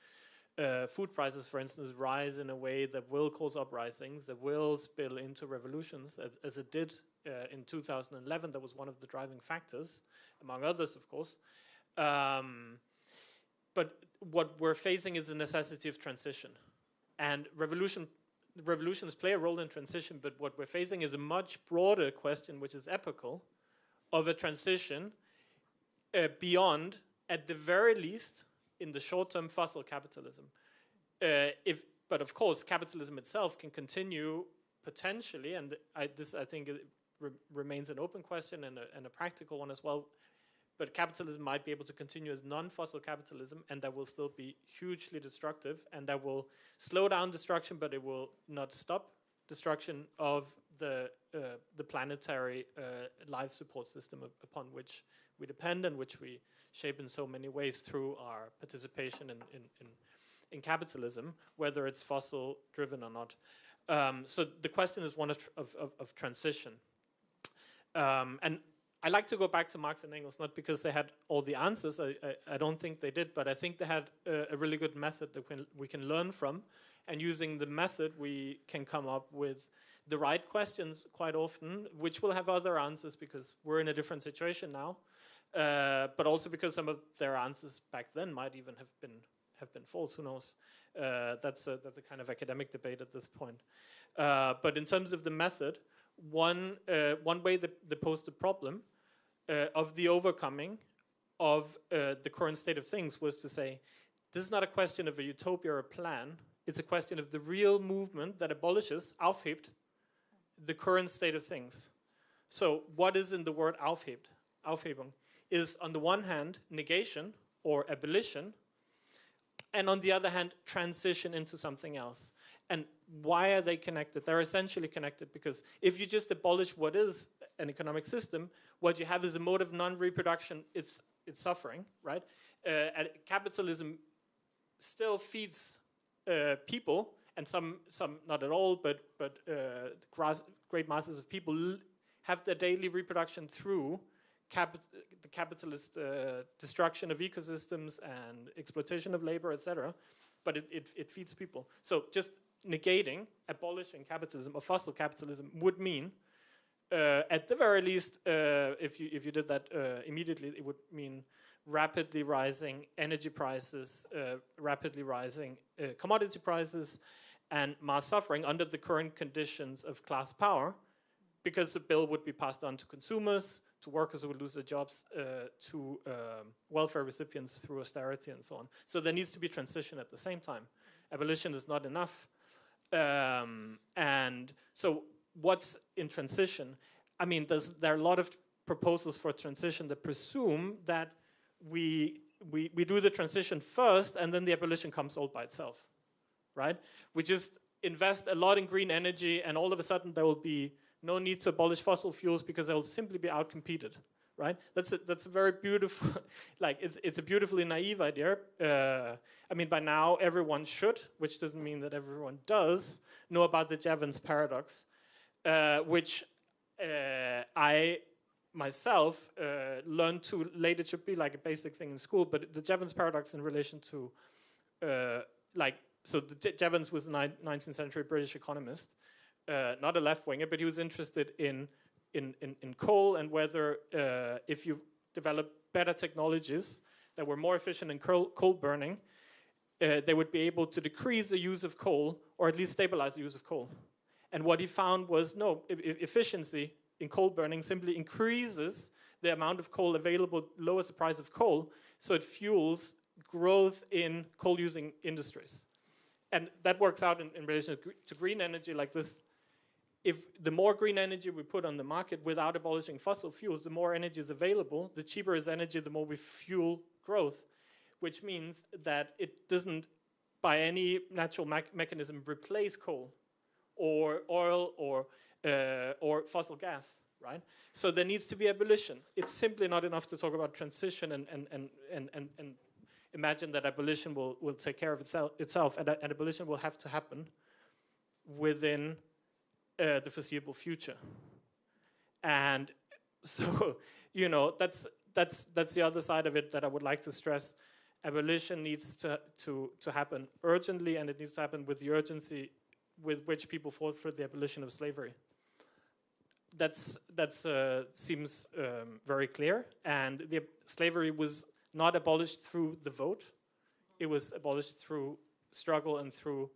Speaker 4: food prices, for instance, rise in a way that will cause uprisings, that will spill into revolutions, as it did in 2011. That was one of the driving factors, among others, of course. But what we're facing is the necessity of transition. And revolutions play a role in transition, but what we're facing is a much broader question, which is epochal, of a transition beyond, at the very least, in the short-term, fossil capitalism. But of course, capitalism itself can continue potentially, and this I think remains an open question and a practical one as well. But capitalism might be able to continue as non-fossil capitalism, and that will still be hugely destructive, and that will slow down destruction, but it will not stop destruction of the planetary life support system upon which we depend and which we shape in so many ways through our participation in capitalism, whether it's fossil driven or not. So the question is one of transition. And I like to go back to Marx and Engels, not because they had all the answers, I don't think they did, but I think they had a really good method that we can learn from, and using the method we can come up with the right questions quite often, which will have other answers because we're in a different situation now, but also because some of their answers back then might even have been false, who knows. That's a kind of academic debate at this point. But in terms of the method, one way that they posed the problem of the overcoming of the current state of things was to say, this is not a question of a utopia or a plan, it's a question of the real movement that abolishes, aufhebt, the current state of things. So what is in the word Aufhebung is on the one hand negation or abolition, and on the other hand transition into something else. And why are they connected? They're essentially connected because if you just abolish what is an economic system, what you have is a mode of non-reproduction. It's suffering, right? And capitalism still feeds people, and some not at all, but great masses of people have their daily reproduction through the capitalist destruction of ecosystems and exploitation of labor, etc. But it feeds people. So just negating, abolishing capitalism or fossil capitalism would mean at the very least, if you did that immediately, it would mean rapidly rising energy prices, rapidly rising commodity prices, and mass suffering under the current conditions of class power, because the bill would be passed on to consumers, to workers who would lose their jobs, to welfare recipients through austerity and so on. So there needs to be transition at the same time. Abolition is not enough. And so what's in transition? I mean, there are a lot of proposals for transition that presume that we do the transition first and then the abolition comes all by itself, right? We just invest a lot in green energy and all of a sudden there will be no need to abolish fossil fuels because they will simply be outcompeted, right? That's a very beautiful, like it's a beautifully naive idea. I mean, by now everyone should, which doesn't mean that everyone does, know about the Javen's paradox, which I myself learned to late. It should be like a basic thing in school, but the Javen's paradox in relation to so Javen was a 19th century British economist, not a left-winger, but he was interested in coal and whether if you develop better technologies that were more efficient in coal burning, they would be able to decrease the use of coal or at least stabilize the use of coal. And what he found was no, efficiency in coal burning simply increases the amount of coal available, lowers the price of coal, so it fuels growth in coal-using industries. And that works out in relation to green energy like this. If the more green energy we put on the market without abolishing fossil fuels, the more energy is available, the cheaper is energy, the more we fuel growth, which means that it doesn't, by any natural mechanism, replace coal or oil or fossil gas, right? So there needs to be abolition. It's simply not enough to talk about transition and imagine that abolition will take care of itself, and abolition will have to happen within the foreseeable future. And so, you know, that's the other side of it that I would like to stress. Abolition needs to happen urgently, and it needs to happen with the urgency with which people fought for the abolition of slavery. That seems very clear, and slavery was not abolished through the vote. It was abolished through struggle and through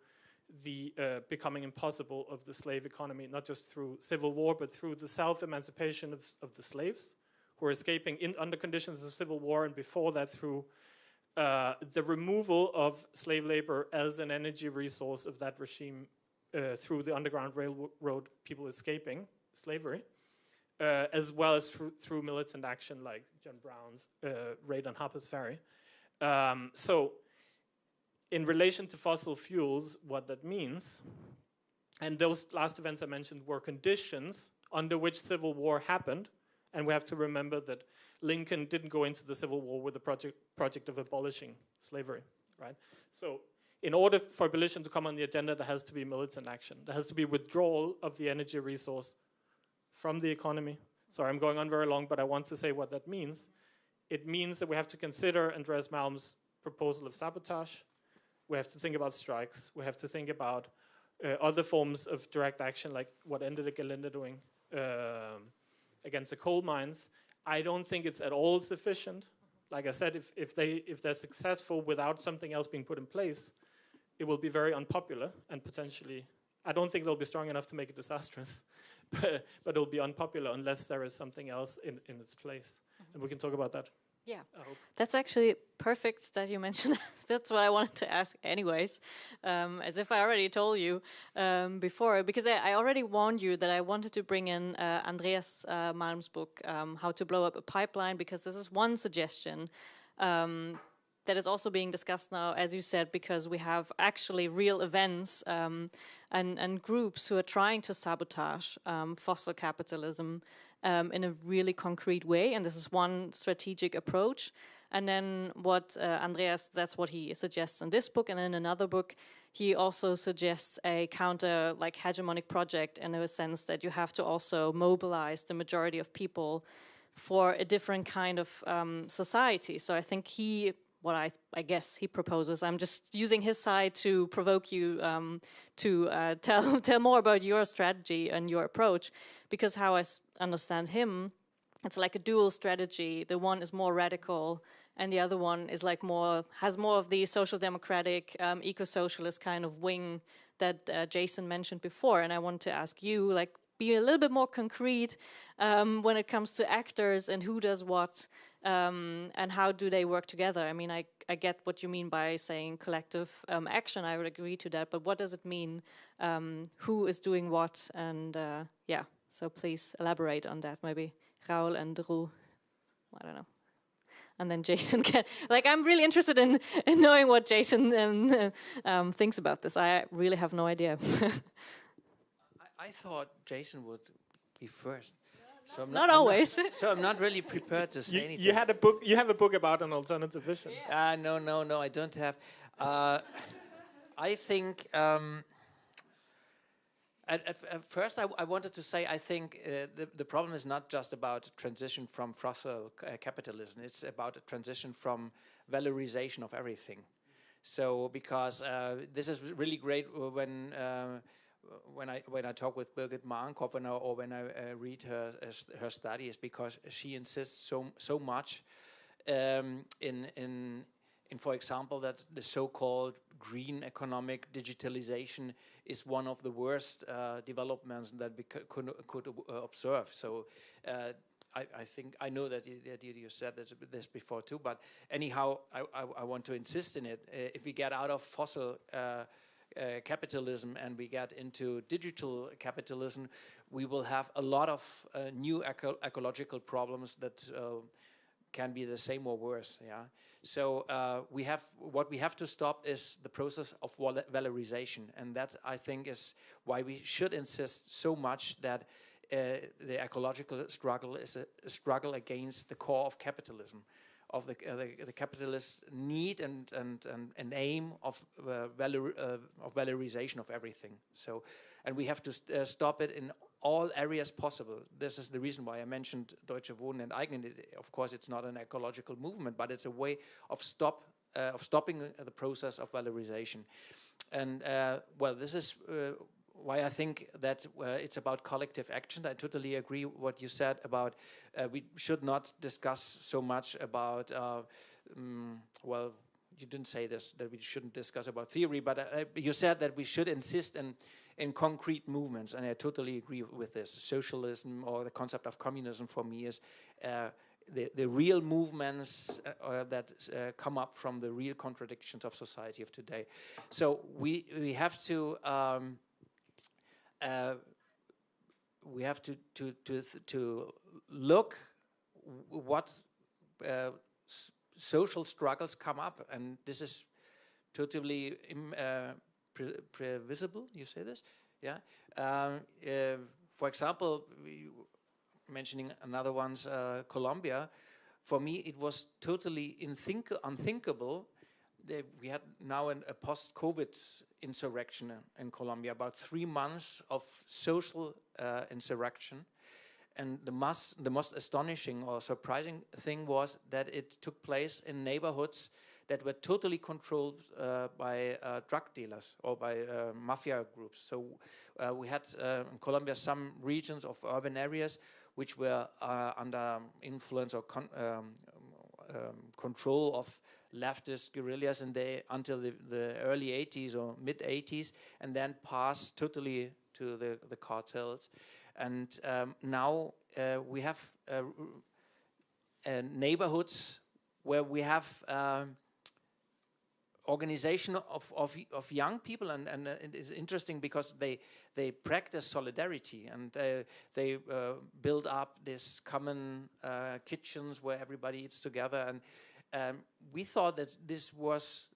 Speaker 4: the becoming impossible of the slave economy, not just through civil war, but through the self-emancipation of the slaves who were escaping under conditions of civil war, and before that through the removal of slave labor as an energy resource of that regime through the Underground Railroad, people escaping slavery, as well as through militant action like John Brown's raid on Harper's Ferry. So in relation to fossil fuels, what that means, and those last events I mentioned were conditions under which civil war happened, and we have to remember that Lincoln didn't go into the Civil War with the project of abolishing slavery, right? So in order for abolition to come on the agenda, there has to be militant action. There has to be withdrawal of the energy resource from the economy. Sorry, I'm going on very long, but I want to say what that means. It means that we have to consider Andreas Malm's proposal of sabotage. We have to think about strikes. We have to think about other forms of direct action, like what ended Gelinde doing against the coal mines. I don't think it's at all sufficient. Like I said, if they're successful without something else being put in place, it will be very unpopular and potentially, I don't think they'll be strong enough to make it disastrous, but it'll be unpopular unless there is something else in its place. And we can talk about that.
Speaker 2: Yeah, that's actually perfect that you mentioned. That's what I wanted to ask anyways, as if I already told you before, because I already warned you that I wanted to bring in Andreas Malm's book, How to Blow Up a Pipeline, because this is one suggestion that is also being discussed now, as you said, because we have actually real events and groups who are trying to sabotage fossil capitalism in a really concrete way, and this is one strategic approach. And then what Andreas, that's what he suggests in this book, and in another book he also suggests a counter, like, hegemonic project, in a sense that you have to also mobilize the majority of people for a different kind of society. So I think what I guess he proposes. I'm just using his side to provoke you to tell more about your strategy and your approach, because how I understand him, it's like a dual strategy. The one is more radical, and the other one is like has more of the social democratic, eco-socialist kind of wing that Jason mentioned before. And I want to ask you, like, be a little bit more concrete when it comes to actors and who does what, and how do they work together. I mean, I get what you mean by saying collective action. I would agree to that. But what does it mean? Who is doing what? And yeah, so please elaborate on that. Maybe Raul and Ru. I don't know. And then Jason can, like, I'm really interested in knowing what Jason thinks about this. I really have no idea.
Speaker 5: I thought Jason would be first. So I'm
Speaker 2: not always.
Speaker 5: So I'm not really prepared to say anything.
Speaker 4: You had a book. You have a book about an alternative vision.
Speaker 5: No, I don't have. I think at first I wanted to say I think the problem is not just about transition from fossil capitalism. It's about a transition from valorization of everything. So because this is really great when I talk with Birgit Mahrenkopf or when I read her studies, because she insists so much in for example, that the so-called green economic digitalization is one of the worst developments that we could observe. So I think I know that you said this before too, but anyhow, I want to insist in it. If we get out of fossil capitalism and we get into digital capitalism, we will have a lot of new ecological problems that can be the same or worse. Yeah. So what we have to stop is the process of valorization, and that I think is why we should insist so much that the ecological struggle is a struggle against the core of capitalism, of the capitalist need and aim of valorization of everything. So, and we have to stop it in all areas possible. This is the reason why I mentioned Deutsche Wohnen and Eignen. Of course, it's not an ecological movement, but it's a way of stopping the process of valorization. And well, this is why I think that it's about collective action. I totally agree what you said about we should not discuss so much about well, you didn't say this, that we shouldn't discuss about theory, but you said that we should insist in concrete movements, and I totally agree with this. Socialism or the concept of communism for me is the real movements that come up from the real contradictions of society of today. So we have to look what social struggles come up, and this is totally previsible. You say this, yeah. For example, mentioning another one's Colombia. For me, it was totally unthinkable. We had now a post-COVID insurrection in Colombia, about 3 months of social insurrection. And the most astonishing or surprising thing was that it took place in neighborhoods that were totally controlled by drug dealers or by mafia groups. So we had in Colombia some regions of urban areas which were under influence or control of leftist guerrillas until the early 80s or mid 80s, and then passed totally to the cartels. And now we have neighborhoods where we have organization of young people, and it is interesting because they practice solidarity, and they build up this common kitchens where everybody eats together. And we thought that this was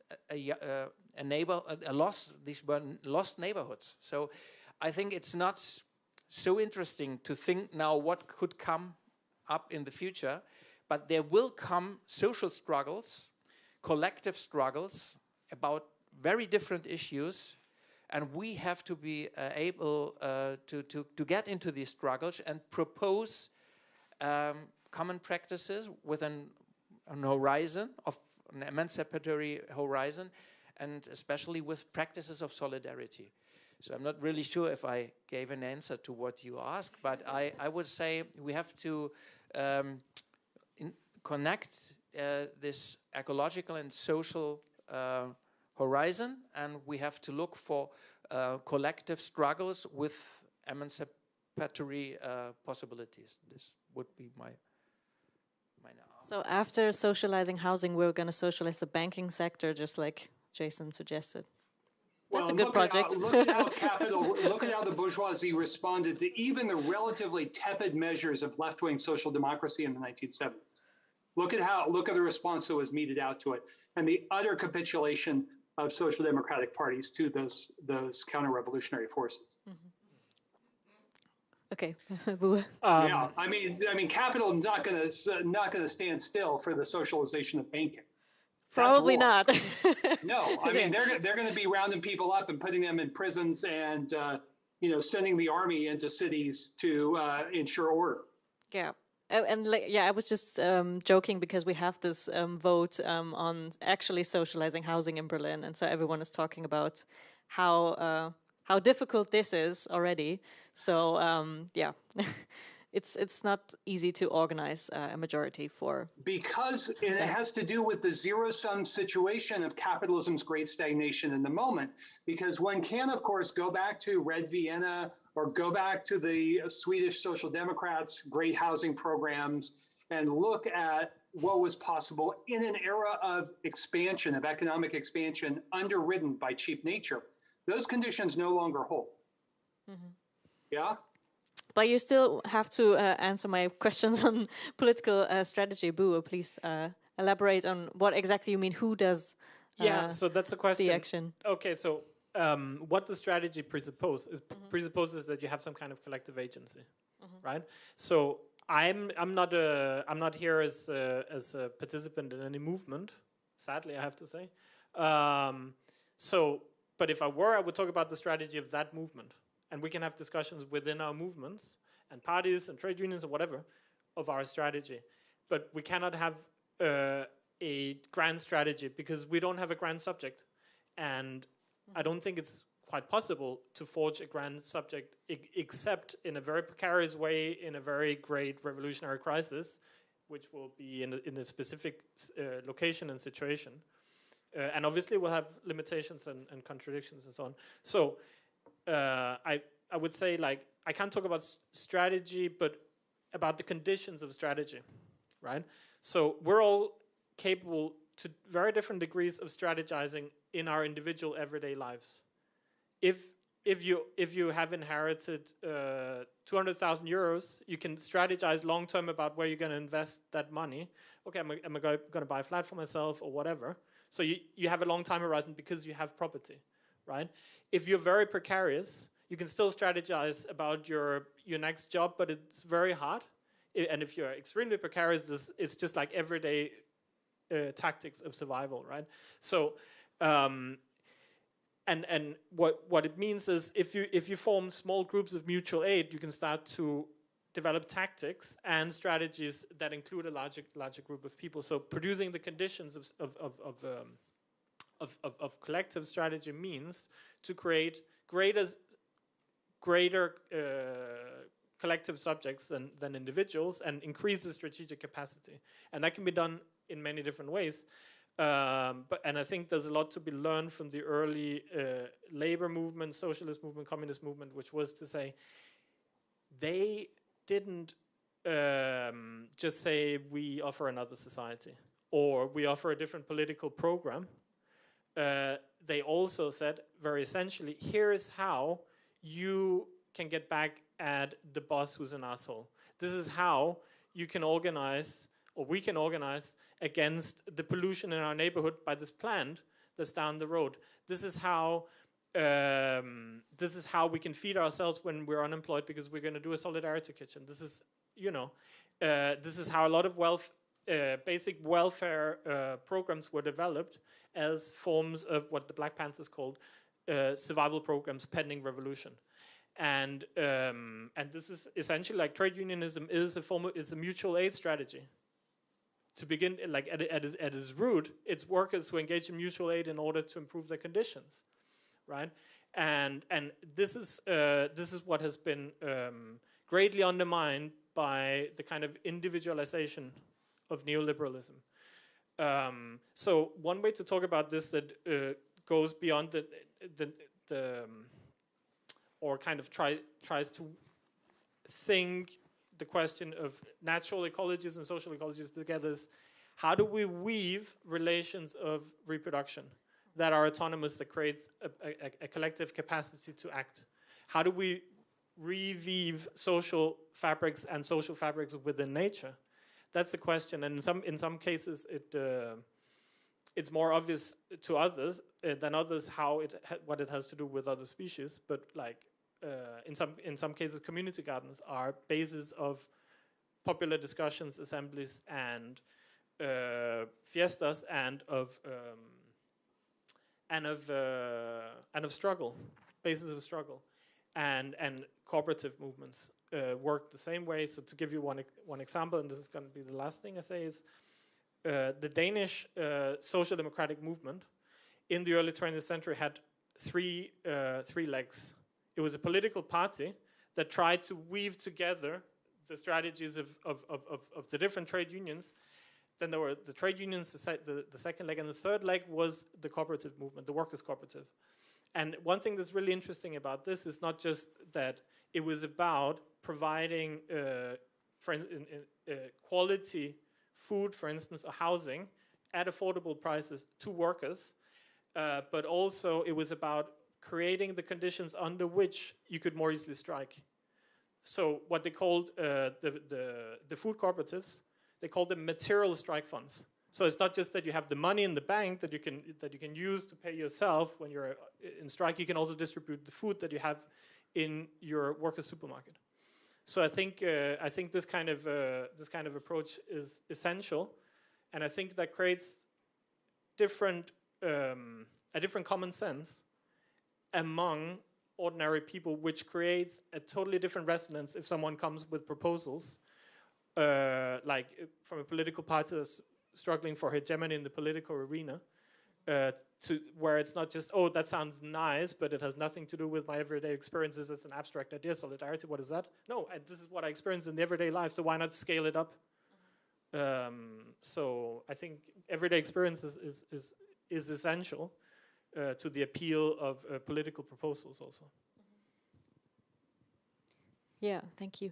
Speaker 5: these were lost neighborhoods. So I think it's not so interesting to think now what could come up in the future, but there will come social struggles, collective struggles about very different issues, and we have to be able to get into these struggles and propose common practices with an horizon of an emancipatory horizon, and especially with practices of solidarity. So I'm not really sure if I gave an answer to what you asked, but I would say we have to connect this ecological and social horizon, and we have to look for collective struggles with emancipatory possibilities. This would be my
Speaker 2: So after socializing housing, we're going to socialize the banking sector, just like Jason suggested. That's a good project.
Speaker 3: Look at how the bourgeoisie responded to even the relatively tepid measures of left-wing social democracy in the 1970s. Look at the response that was meted out to it, and the utter capitulation of social democratic parties to those counter-revolutionary forces.
Speaker 2: Mm-hmm. Okay.
Speaker 3: Yeah, I mean, capital is not going to stand still for the socialization of banking.
Speaker 2: Probably not.
Speaker 3: No, I mean they're going to be rounding people up and putting them in prisons and sending the army into cities to ensure order.
Speaker 2: Yeah. And I was just joking because we have this vote on actually socializing housing in Berlin, and so everyone is talking about how difficult this is already. So it's not easy to organize a majority for.
Speaker 3: Because it has to do with the zero-sum situation of capitalism's great stagnation in the moment. Because one can, of course, go back to Red Vienna or go back to the Swedish Social Democrats' great housing programs and look at what was possible in an era of expansion, of economic expansion, underwritten by cheap nature. Those conditions no longer hold. Mm-hmm. Yeah?
Speaker 2: But you still have to answer my questions on political strategy. Boo, please elaborate on what exactly you mean. Who does
Speaker 4: so that's a question.
Speaker 2: The action?
Speaker 4: Okay, so what the strategy presupposes presupposes that you have some kind of collective agency, right? So I'm not here as a participant in any movement. Sadly, I have to say. But if I were, I would talk about the strategy of that movement. And we can have discussions within our movements and parties and trade unions or whatever of our strategy. But we cannot have a grand strategy because we don't have a grand subject. And I don't think it's quite possible to forge a grand subject except in a very precarious way in a very great revolutionary crisis, which will be in a specific location and situation. And obviously we'll have limitations and contradictions and so on. So I would say, like, I can't talk about strategy, but about the conditions of strategy, right? So we're all capable to very different degrees of strategizing in our individual everyday lives. If you have inherited 200,000 euros, you can strategize long term about where you're going to invest that money. Okay, am I going to buy a flat for myself or whatever? So you have a long time horizon because you have property, right? If you're very precarious, you can still strategize about your next job, but it's very hard. And if you're extremely precarious, it's just like everyday tactics of survival, right? So, and what it means is if you form small groups of mutual aid, you can start to develop tactics and strategies that include a larger group of people. So producing the conditions of collective strategy means to create greater collective subjects than individuals and increase the strategic capacity. And that can be done in many different ways. And I think there's a lot to be learned from the early labor movement, socialist movement, communist movement, which was to say they didn't just say we offer another society or we offer a different political program. They also said very essentially, here is how you can get back at the boss who's an asshole. This is how you can organize, or we can organize, against the pollution in our neighborhood by this plant that's down the road. This is how we can feed ourselves when we're unemployed because we're going to do a solidarity kitchen. This is, this is how a lot of basic welfare programs were developed as forms of what the Black Panthers called survival programs pending revolution. And this is essentially like trade unionism is a mutual aid strategy. to begin, like at its root, it's workers who engage in mutual aid in order to improve their conditions, right? And this is what has been greatly undermined by the kind of individualization of neoliberalism. So one way to talk about this that goes beyond or kind of tries to think the question of natural ecologies and social ecologies together is, how do we weave relations of reproduction that are autonomous, that create a collective capacity to act? How do we reweave social fabrics and social fabrics within nature? That's the question, and in some cases it's more obvious to others than others how what it has to do with other species. But like in some cases, community gardens are bases of popular discussions, assemblies, and fiestas, and of struggle, bases of struggle, and cooperative movements work the same way. So to give you one example, and this is going to be the last thing I say, is the Danish social democratic movement in the early 20th century had three legs. It was a political party that tried to weave together the strategies of the different trade unions. Then there were the trade unions, the second leg, and the third leg was the cooperative movement, the workers' cooperative. And one thing that's really interesting about this is not just that it was about providing quality food, for instance, or housing at affordable prices to workers, but also it was about creating the conditions under which you could more easily strike. So what they called the food cooperatives, they called them material strike funds. So it's not just that you have the money in the bank that you can use to pay yourself when you're in strike. You can also distribute the food that you have in your workers' supermarket. So I think this kind of approach is essential, and I think that creates a different common sense among ordinary people, which creates a totally different resonance if someone comes with proposals, like from a political party that's struggling for hegemony in the political arena, to where it's not just, oh, that sounds nice, but it has nothing to do with my everyday experiences. It's an abstract idea. Solidarity, what is that? No, this is what I experience in the everyday life, so why not scale it up? So I think everyday experience is essential to the appeal of political proposals also.
Speaker 2: Yeah, thank you.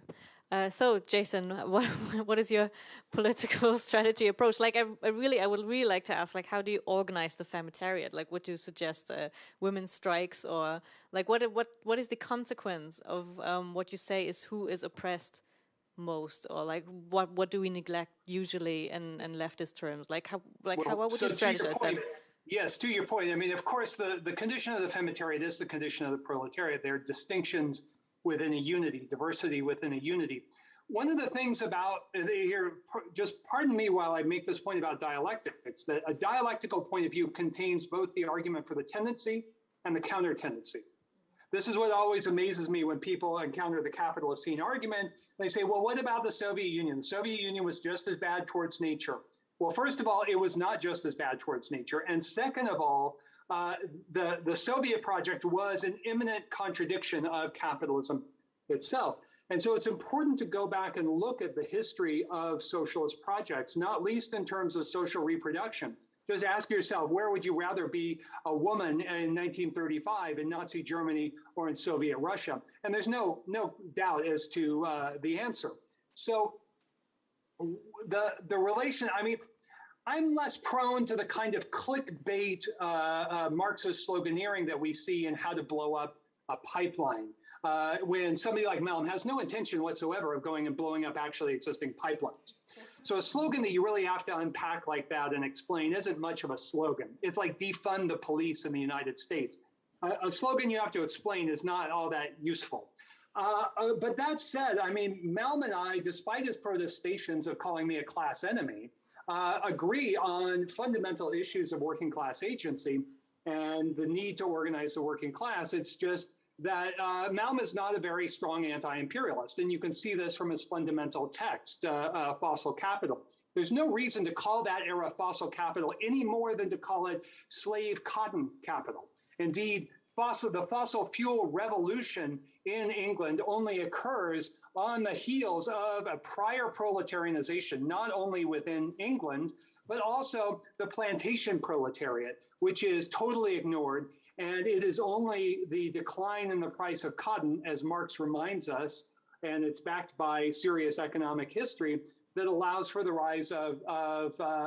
Speaker 2: So, Jason, what is your political strategy approach? Like, I would really like to ask, like, how do you organize the femitariat? Like, would you suggest women's strikes, or like, what is the consequence of what you say is who is oppressed most, or like what do we neglect usually in leftist terms? Like, how would you strategize that?
Speaker 3: Yes, to your point. I mean, of course, the condition of the femitariat is the condition of the proletariat. There are distinctions within a unity, diversity within a unity. One of the things about here, just pardon me while I make this point about dialectics, that a dialectical point of view contains both the argument for the tendency and the counter tendency. This is what always amazes me when people encounter the Capitalocene argument. They say, well, what about the Soviet Union? The Soviet Union was just as bad towards nature. Well, first of all, it was not just as bad towards nature. And second of all, the Soviet project was an imminent contradiction of capitalism itself. And so it's important to go back and look at the history of socialist projects, not least in terms of social reproduction. Just ask yourself, where would you rather be a woman in 1935 in Nazi Germany or in Soviet Russia? And there's no doubt as to the answer. So the relation, I mean, I'm less prone to the kind of clickbait Marxist sloganeering that we see in How to Blow Up a Pipeline, when somebody like Malm has no intention whatsoever of going and blowing up actually existing pipelines. So a slogan that you really have to unpack like that and explain isn't much of a slogan. It's like defund the police in the United States. A slogan you have to explain is not all that useful. But that said, I mean, Malm and I, despite his protestations of calling me a class enemy, agree on fundamental issues of working class agency and the need to organize the working class. It's just that Malm is not a very strong anti-imperialist, and you can see this from his fundamental text, Fossil Capital. There's no reason to call that era fossil capital any more than to call it slave cotton capital. Indeed, the fossil fuel revolution in England only occurs on the heels of a prior proletarianization, not only within England, but also the plantation proletariat, which is totally ignored. And it is only the decline in the price of cotton, as Marx reminds us, and it's backed by serious economic history, that allows for the rise of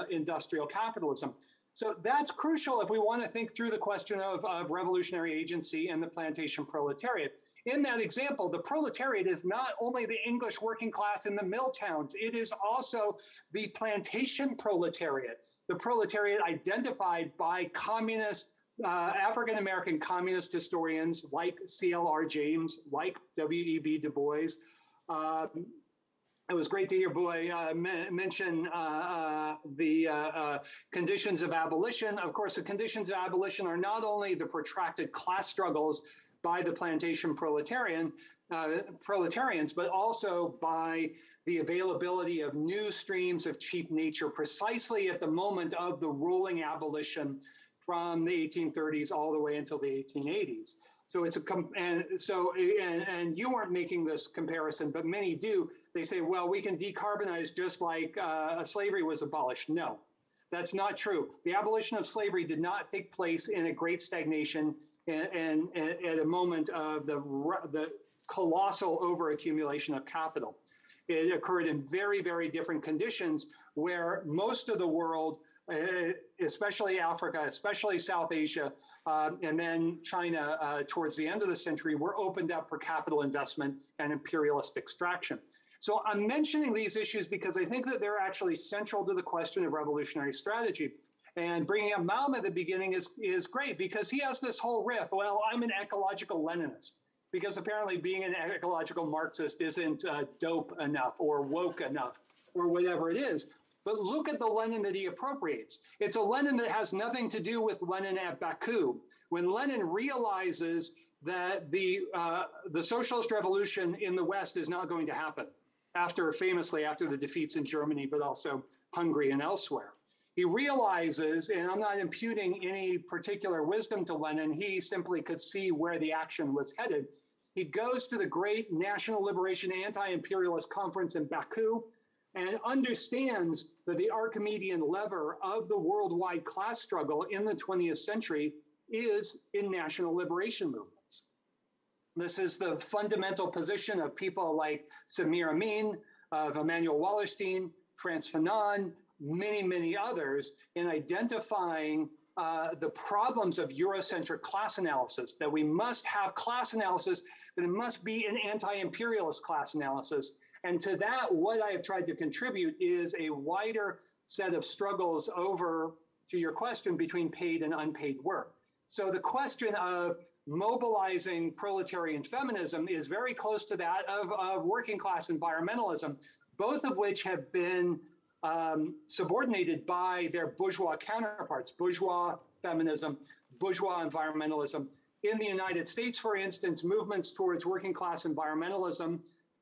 Speaker 3: industrial capitalism. So that's crucial if we want to think through the question of revolutionary agency and the plantation proletariat. In that example, the proletariat is not only the English working class in the mill towns, it is also the plantation proletariat, the proletariat identified by communist, African-American communist historians like C.L.R. James, like W.E.B. Du Bois. It was great to hear Boy mention the conditions of abolition. Of course, the conditions of abolition are not only the protracted class struggles by the plantation proletarians, but also by the availability of new streams of cheap nature precisely at the moment of the rolling abolition from the 1830s all the way until the 1880s. So it's and you weren't making this comparison, but many do. They say, well, we can decarbonize just like slavery was abolished. No, that's not true. The abolition of slavery did not take place in a great stagnation and at a moment of the colossal overaccumulation of capital. It occurred in very, very different conditions where most of the world, especially Africa, especially South Asia, and then China towards the end of the century, were opened up for capital investment and imperialist extraction. So I'm mentioning these issues because I think that they're actually central to the question of revolutionary strategy. And bringing up Malm at the beginning is great because he has this whole riff. Well, I'm an ecological Leninist because apparently being an ecological Marxist isn't dope enough or woke enough or whatever it is. But look at the Lenin that he appropriates. It's a Lenin that has nothing to do with Lenin at Baku. When Lenin realizes that the socialist revolution in the West is not going to happen famously after the defeats in Germany, but also Hungary and elsewhere. He realizes, and I'm not imputing any particular wisdom to Lenin, he simply could see where the action was headed. He goes to the great National Liberation Anti-Imperialist Conference in Baku and understands that the Archimedean lever of the worldwide class struggle in the 20th century is in national liberation movements. This is the fundamental position of people like Samir Amin, of Emmanuel Wallerstein, Frantz Fanon, many, many others in identifying the problems of Eurocentric class analysis, that we must have class analysis, but it must be an anti-imperialist class analysis. And to that, what I have tried to contribute is a wider set of struggles over, to your question, between paid and unpaid work. So the question of mobilizing proletarian feminism is very close to that of working class environmentalism, both of which have been subordinated by their bourgeois counterparts, bourgeois feminism, bourgeois environmentalism. In the United States, for instance, movements towards working class environmentalism,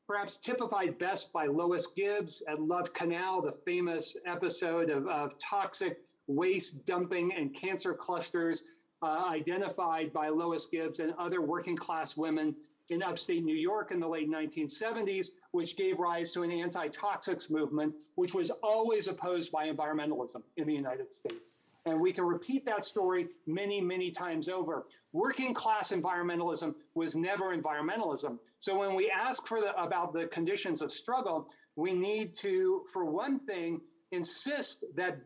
Speaker 3: perhaps typified best by Lois Gibbs at Love Canal, the famous episode of toxic waste dumping and cancer clusters identified by Lois Gibbs and other working class women in upstate New York in the late 1970s, which gave rise to an anti-toxics movement, which was always opposed by environmentalism in the United States. And we can repeat that story many, many times over. Working class environmentalism was never environmentalism. So when we ask about the conditions of struggle, we need to, for one thing, insist that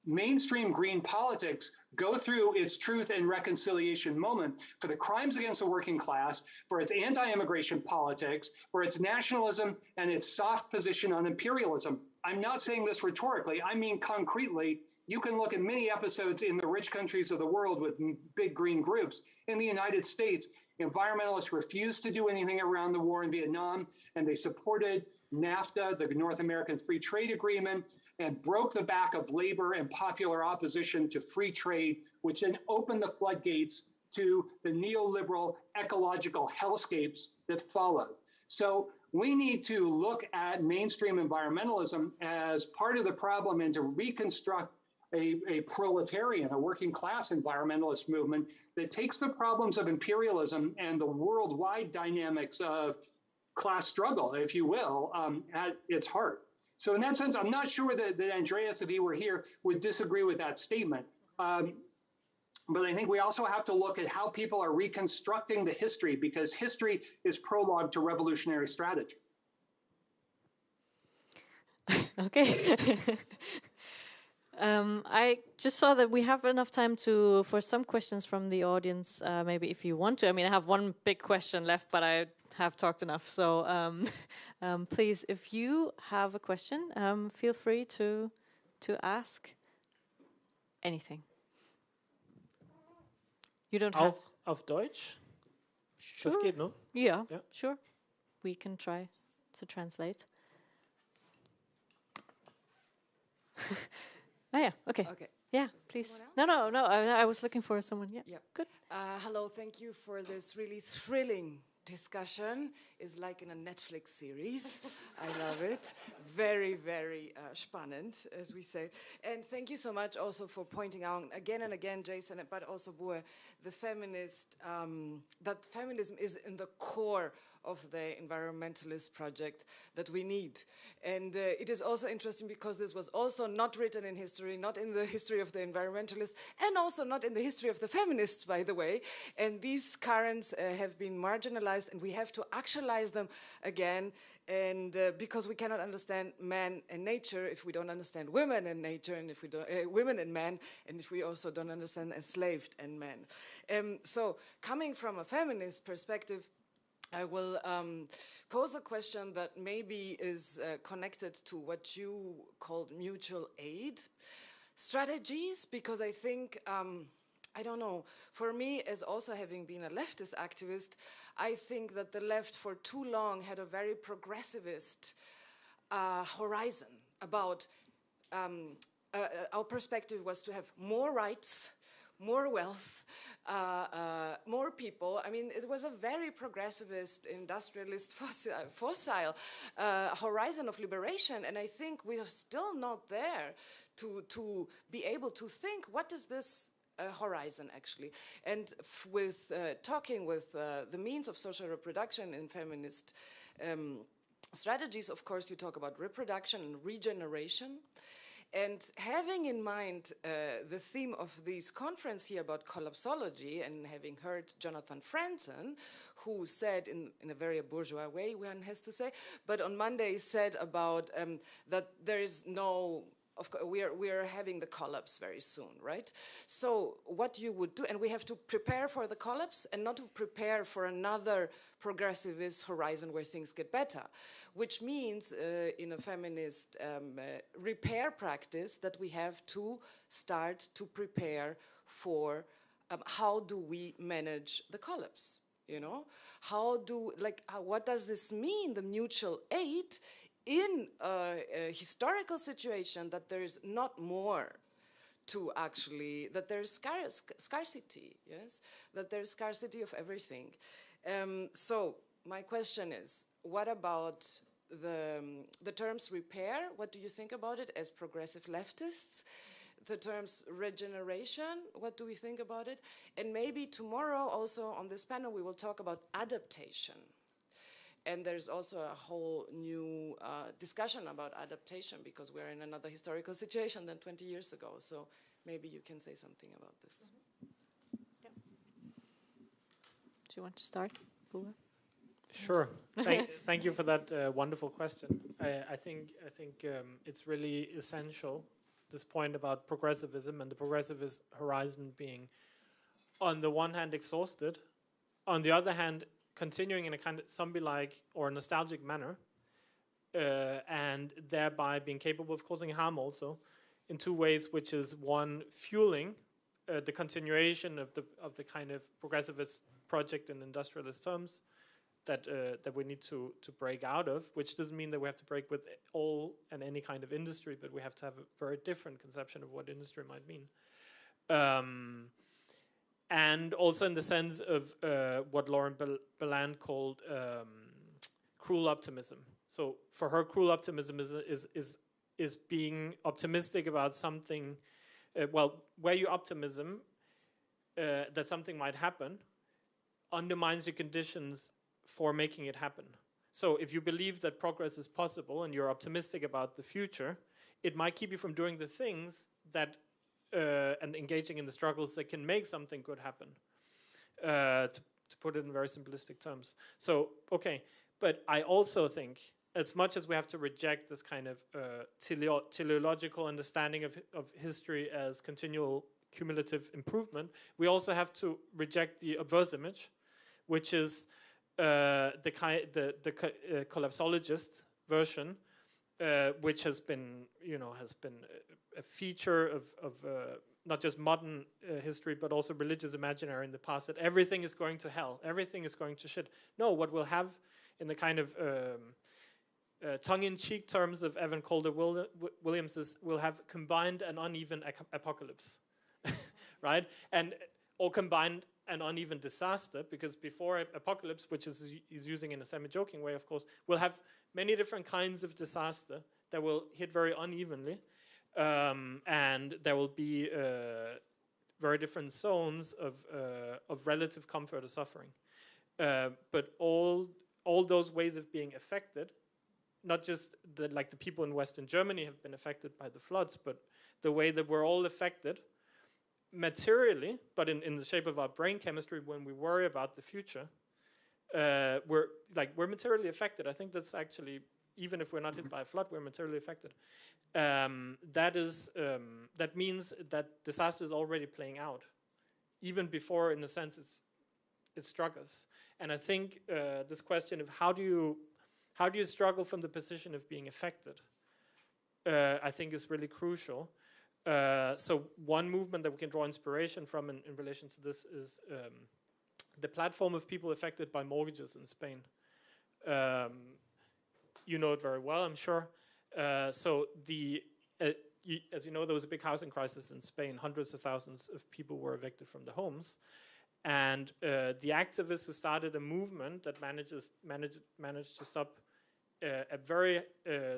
Speaker 3: mainstream green politics go through its truth and reconciliation moment for the crimes against the working class, for its anti-immigration politics, for its nationalism and its soft position on imperialism. I'm not saying this rhetorically, I mean concretely. You can look at many episodes in the rich countries of the world with big green groups. In the United States, environmentalists refused to do anything around the war in Vietnam, and they supported NAFTA, the North American Free Trade Agreement, and broke the back of labor and popular opposition to free trade, which then opened the floodgates to the neoliberal ecological hellscapes that followed. So we need to look at mainstream environmentalism as part of the problem and to reconstruct a proletarian, a working class environmentalist movement that takes the problems of imperialism and the worldwide dynamics of class struggle, if you will, at its heart. So in that sense, I'm not sure that Andreas, if he were here, would disagree with that statement. But I think we also have to look at how people are reconstructing the history, because history is prologue to revolutionary strategy.
Speaker 2: Okay. I just saw that we have enough time for some questions from the audience, maybe if you want to. I mean, I have one big question left, but I have talked enough. So please, if you have a question, feel free to ask anything. You don't have...
Speaker 4: Auch auf Deutsch?
Speaker 2: Sure.
Speaker 4: Das geht, no?
Speaker 2: Yeah, sure. We can try to translate. Oh, yeah, okay. Yeah, please. No, I was looking for someone. Yeah. Good.
Speaker 6: Hello, thank you for this really thrilling discussion. It's like in a Netflix series. I love it. Very, very spannend, as we say. And thank you so much also for pointing out again and again, Jason, but also Boer, the feminist, that feminism is in the core of the environmentalist project that we need. And it is also interesting because this was also not written in history, not in the history of the environmentalists, and also not in the history of the feminists, by the way. And these currents have been marginalized, and we have to actualize them again. And because we cannot understand man and nature if we don't understand women and nature, and if we don't, women and men, and if we also don't understand enslaved and men. So coming from a feminist perspective, I will pose a question that maybe is connected to what you called mutual aid strategies, because I think, I don't know, for me, as also having been a leftist activist, I think that the left for too long had a very progressivist horizon about, our perspective was to have more rights, more wealth, more people. I mean, it was a very progressivist, industrialist, fossil horizon of liberation, and I think we are still not there to be able to think, what is this horizon actually? And with talking with the means of social reproduction in feminist strategies, of course, you talk about reproduction and regeneration. And having in mind the theme of this conference here about collapsology, and having heard Jonathan Franzen, who said in a very bourgeois way, one has to say, but on Monday said about that there is no, we are having the collapse very soon, right? So what you would do, and we have to prepare for the collapse and not to prepare for another progressivist horizon where things get better, which means in a feminist repair practice that we have to start to prepare for how do we manage the collapse, you know? What does this mean, the mutual aid, in a historical situation that there is not more to actually, that there's scarcity, yes? That there's scarcity of everything. So my question is, what about the terms repair? What do you think about it as progressive leftists? The terms regeneration, what do we think about it? And maybe tomorrow also on this panel we will talk about adaptation. And there's also a whole new discussion about adaptation because we're in another historical situation than 20 years ago. So maybe you can say something about this.
Speaker 2: Mm-hmm. Yeah. Do you want to start, Bula?
Speaker 4: Sure. Thank you for that wonderful question. I think it's really essential, this point about progressivism and the progressivist horizon being, on the one hand, exhausted, on the other hand, continuing in a kind of zombie-like or nostalgic manner, and thereby being capable of causing harm also, in two ways, which is one, fueling the continuation of the kind of progressivist project in industrialist terms that we need to break out of, which doesn't mean that we have to break with all and any kind of industry, but we have to have a very different conception of what industry might mean. And also in the sense of what Lauren Belland called cruel optimism. So for her, cruel optimism is being optimistic about something. Where your optimism that something might happen undermines your conditions for making it happen. So if you believe that progress is possible and you're optimistic about the future, it might keep you from doing the things that and engaging in the struggles that can make something good happen. To put it in very simplistic terms. So, okay, but I also think, as much as we have to reject this kind of teleological understanding of history as continual cumulative improvement, we also have to reject the obverse image, which is the collapsologist version, which has been a feature of not just modern history, but also religious imaginary in the past, that everything is going to hell, everything is going to shit. No, what we'll have in the kind of tongue-in-cheek terms of Evan Calder Williams is we'll have combined and uneven apocalypse, right? Or combined and uneven disaster, because before apocalypse, which is using in a semi-joking way, of course, we'll have many different kinds of disaster that will hit very unevenly. And there will be very different zones of relative comfort or suffering. But all those ways of being affected, not just like the people in Western Germany have been affected by the floods, but the way that we're all affected materially, but in the shape of our brain chemistry, when we worry about the future, we're materially affected. I think that's actually, even if we're not hit by a flood, we're materially affected. That means that disaster is already playing out, even before, in a sense, it struck us. And I think this question of how do you struggle from the position of being affected, I think is really crucial. So one movement that we can draw inspiration from in relation to this is the platform of people affected by mortgages in Spain. You know it very well, I'm sure. So as you know, there was a big housing crisis in Spain. Hundreds of thousands of people were evicted from their homes. And the activists who started a movement that managed to stop a very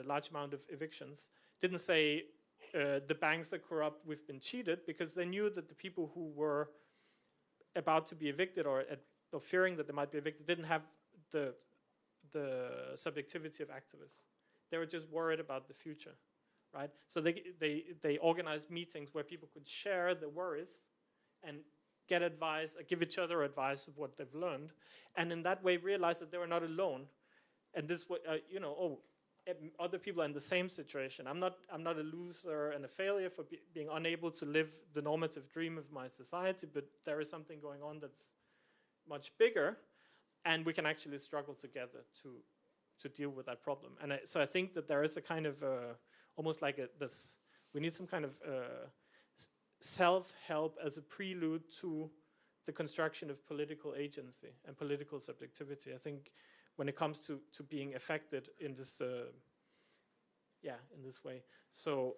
Speaker 4: large amount of evictions didn't say the banks are corrupt, we've been cheated, because they knew that the people who were about to be evicted or fearing that they might be evicted didn't have the subjectivity of activists. They were just worried about the future, right? So they organized meetings where people could share their worries and get advice, give each other advice of what they've learned, and in that way realize that they were not alone. And this, other people are in the same situation. I'm not a loser and a failure for being unable to live the normative dream of my society, but there is something going on that's much bigger, and we can actually struggle together to deal with that problem. And so I think that there is a kind of almost like we need some kind of self-help as a prelude to the construction of political agency and political subjectivity. I think when it comes to being affected in this in this way. So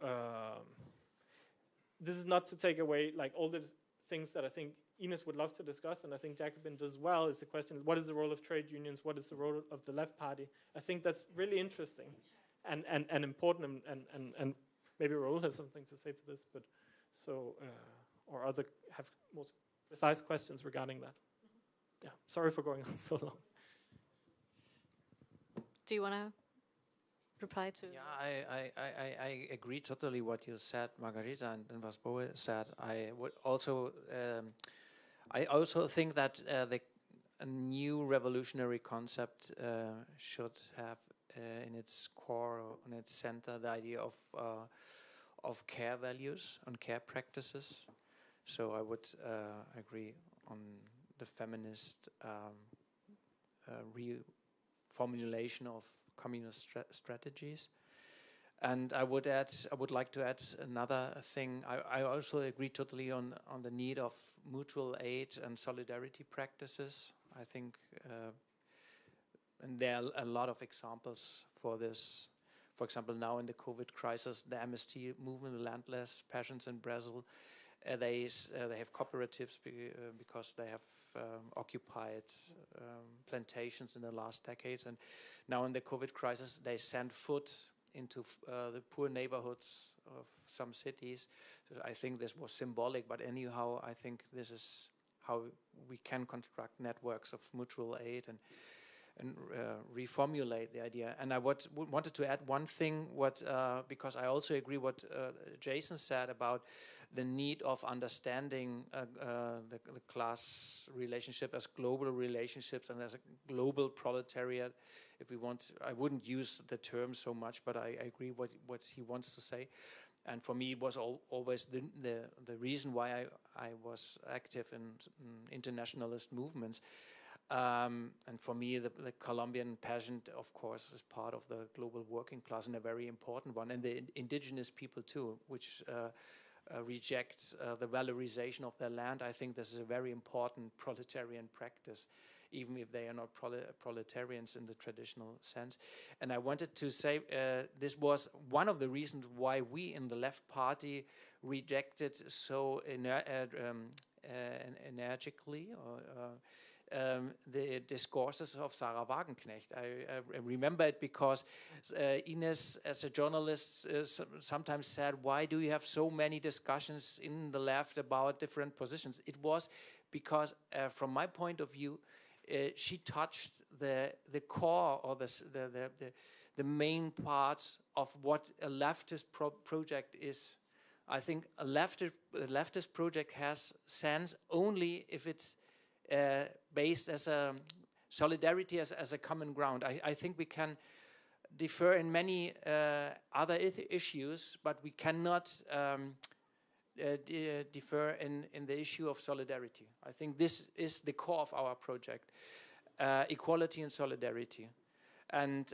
Speaker 4: this is not to take away like all the things that I think Ines would love to discuss, and I think Jacobin does well, is the question, what is the role of trade unions? What is the role of the left party? I think that's really interesting and important, and maybe Raul has something to say to this, but so, or other have more precise questions regarding that. Yeah, sorry for going on so long.
Speaker 2: Do you want to reply to?
Speaker 5: Yeah, I agree totally what you said, Margarita, and what Boe said. I would also, I also think that a new revolutionary concept should have in its core, in its center, the idea of care values, on care practices. So I would agree on the feminist reformulation of communist strategies. And I would like to add another thing. I also agree totally on the need of mutual aid and solidarity practices. I think, and there are a lot of examples for this. For example, now in the COVID crisis, the MST movement, the landless passions in Brazil, they have cooperatives because they have occupied plantations in the last decades, and now in the COVID crisis, they send food into the poor neighborhoods of some cities. So I think this was symbolic, but anyhow, I think this is how we can construct networks of mutual aid and reformulate the idea. And I wanted to add one thing, because I also agree what Jason said about the need of understanding the class relationship as global relationships and as a global proletariat. If we want, I wouldn't use the term so much, but I agree what he wants to say. And for me, it was always the reason why I was active in internationalist movements. And for me, the Colombian peasant, of course, is part of the global working class and a very important one. And the indigenous people too, which reject the valorization of their land. I think this is a very important proletarian practice, even if they are not proletarians in the traditional sense. And I wanted to say this was one of the reasons why we in the Left Party rejected so energically the discourses of Sarah Wagenknecht. I remember it because Ines, as a journalist, sometimes said, why do you have so many discussions in the left about different positions? It was because, from my point of view, she touched the core or the main parts of what a leftist project is. I think a leftist project has sense only if it's based as a solidarity, as a common ground. I think we can differ in many other issues, but we cannot differ in the issue of solidarity. I think this is the core of our project, equality and solidarity. And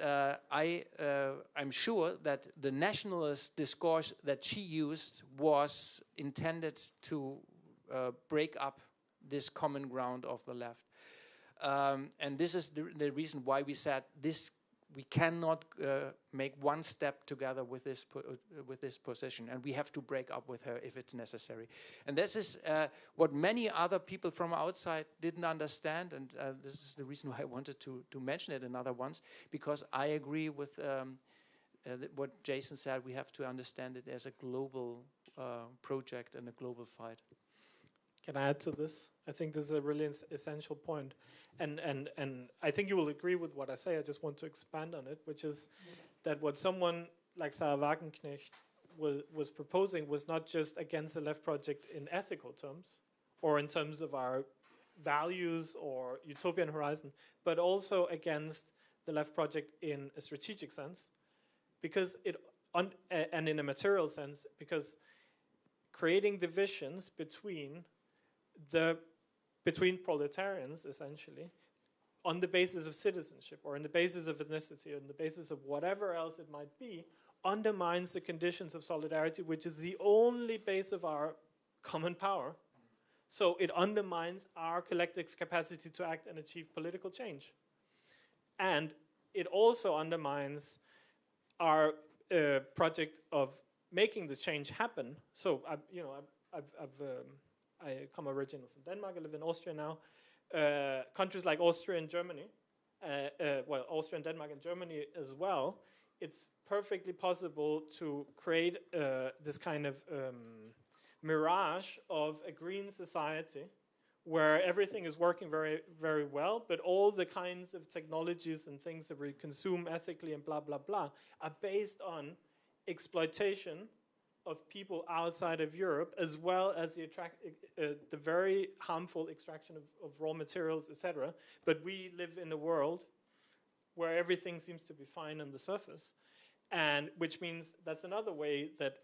Speaker 5: I'm sure that the nationalist discourse that she used was intended to break up this common ground of the left. And this is the reason why we said this. We cannot make one step together with this position, and we have to break up with her if it's necessary. And this is what many other people from outside didn't understand, and this is the reason why I wanted to mention it another once, because I agree with what Jason said. We have to understand it as a global project and a global fight.
Speaker 4: Can I add to this? I think this is a really essential point. And I think you will agree with what I say. I just want to expand on it, which is that what someone like Sarah Wagenknecht was proposing was not just against the left project in ethical terms or in terms of our values or utopian horizon, but also against the left project in a strategic sense, because and in a material sense, because creating divisions between proletarians, essentially, on the basis of citizenship or on the basis of ethnicity or on the basis of whatever else it might be, undermines the conditions of solidarity, which is the only base of our common power. So it undermines our collective capacity to act and achieve political change. And it also undermines our project of making the change happen. So, I come originally from Denmark. I live in Austria now. Countries like Austria and Germany, Austria and Denmark and Germany as well, it's perfectly possible to create this kind of mirage of a green society where everything is working very, very well, but all the kinds of technologies and things that we consume ethically and blah, blah, blah are based on exploitation of people outside of Europe, as well as the very harmful extraction of raw materials, etc. But we live in a world where everything seems to be fine on the surface, and which means that's another way that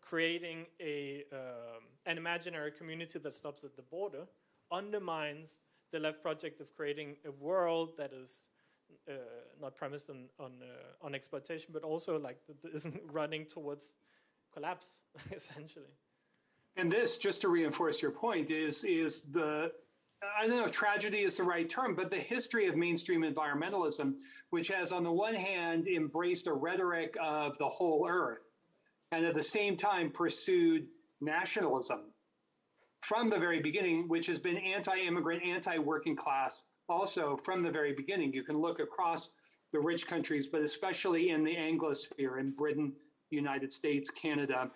Speaker 4: creating an imaginary community that stops at the border undermines the left project of creating a world that is not premised on exploitation, but also like isn't running towards collapse, essentially.
Speaker 3: And this, just to reinforce your point, is the, I don't know if tragedy is the right term, but the history of mainstream environmentalism, which has on the one hand embraced a rhetoric of the whole earth, and at the same time pursued nationalism from the very beginning, which has been anti-immigrant, anti-working class also from the very beginning. You can look across the rich countries, but especially in the Anglosphere, in Britain, the United States, Canada,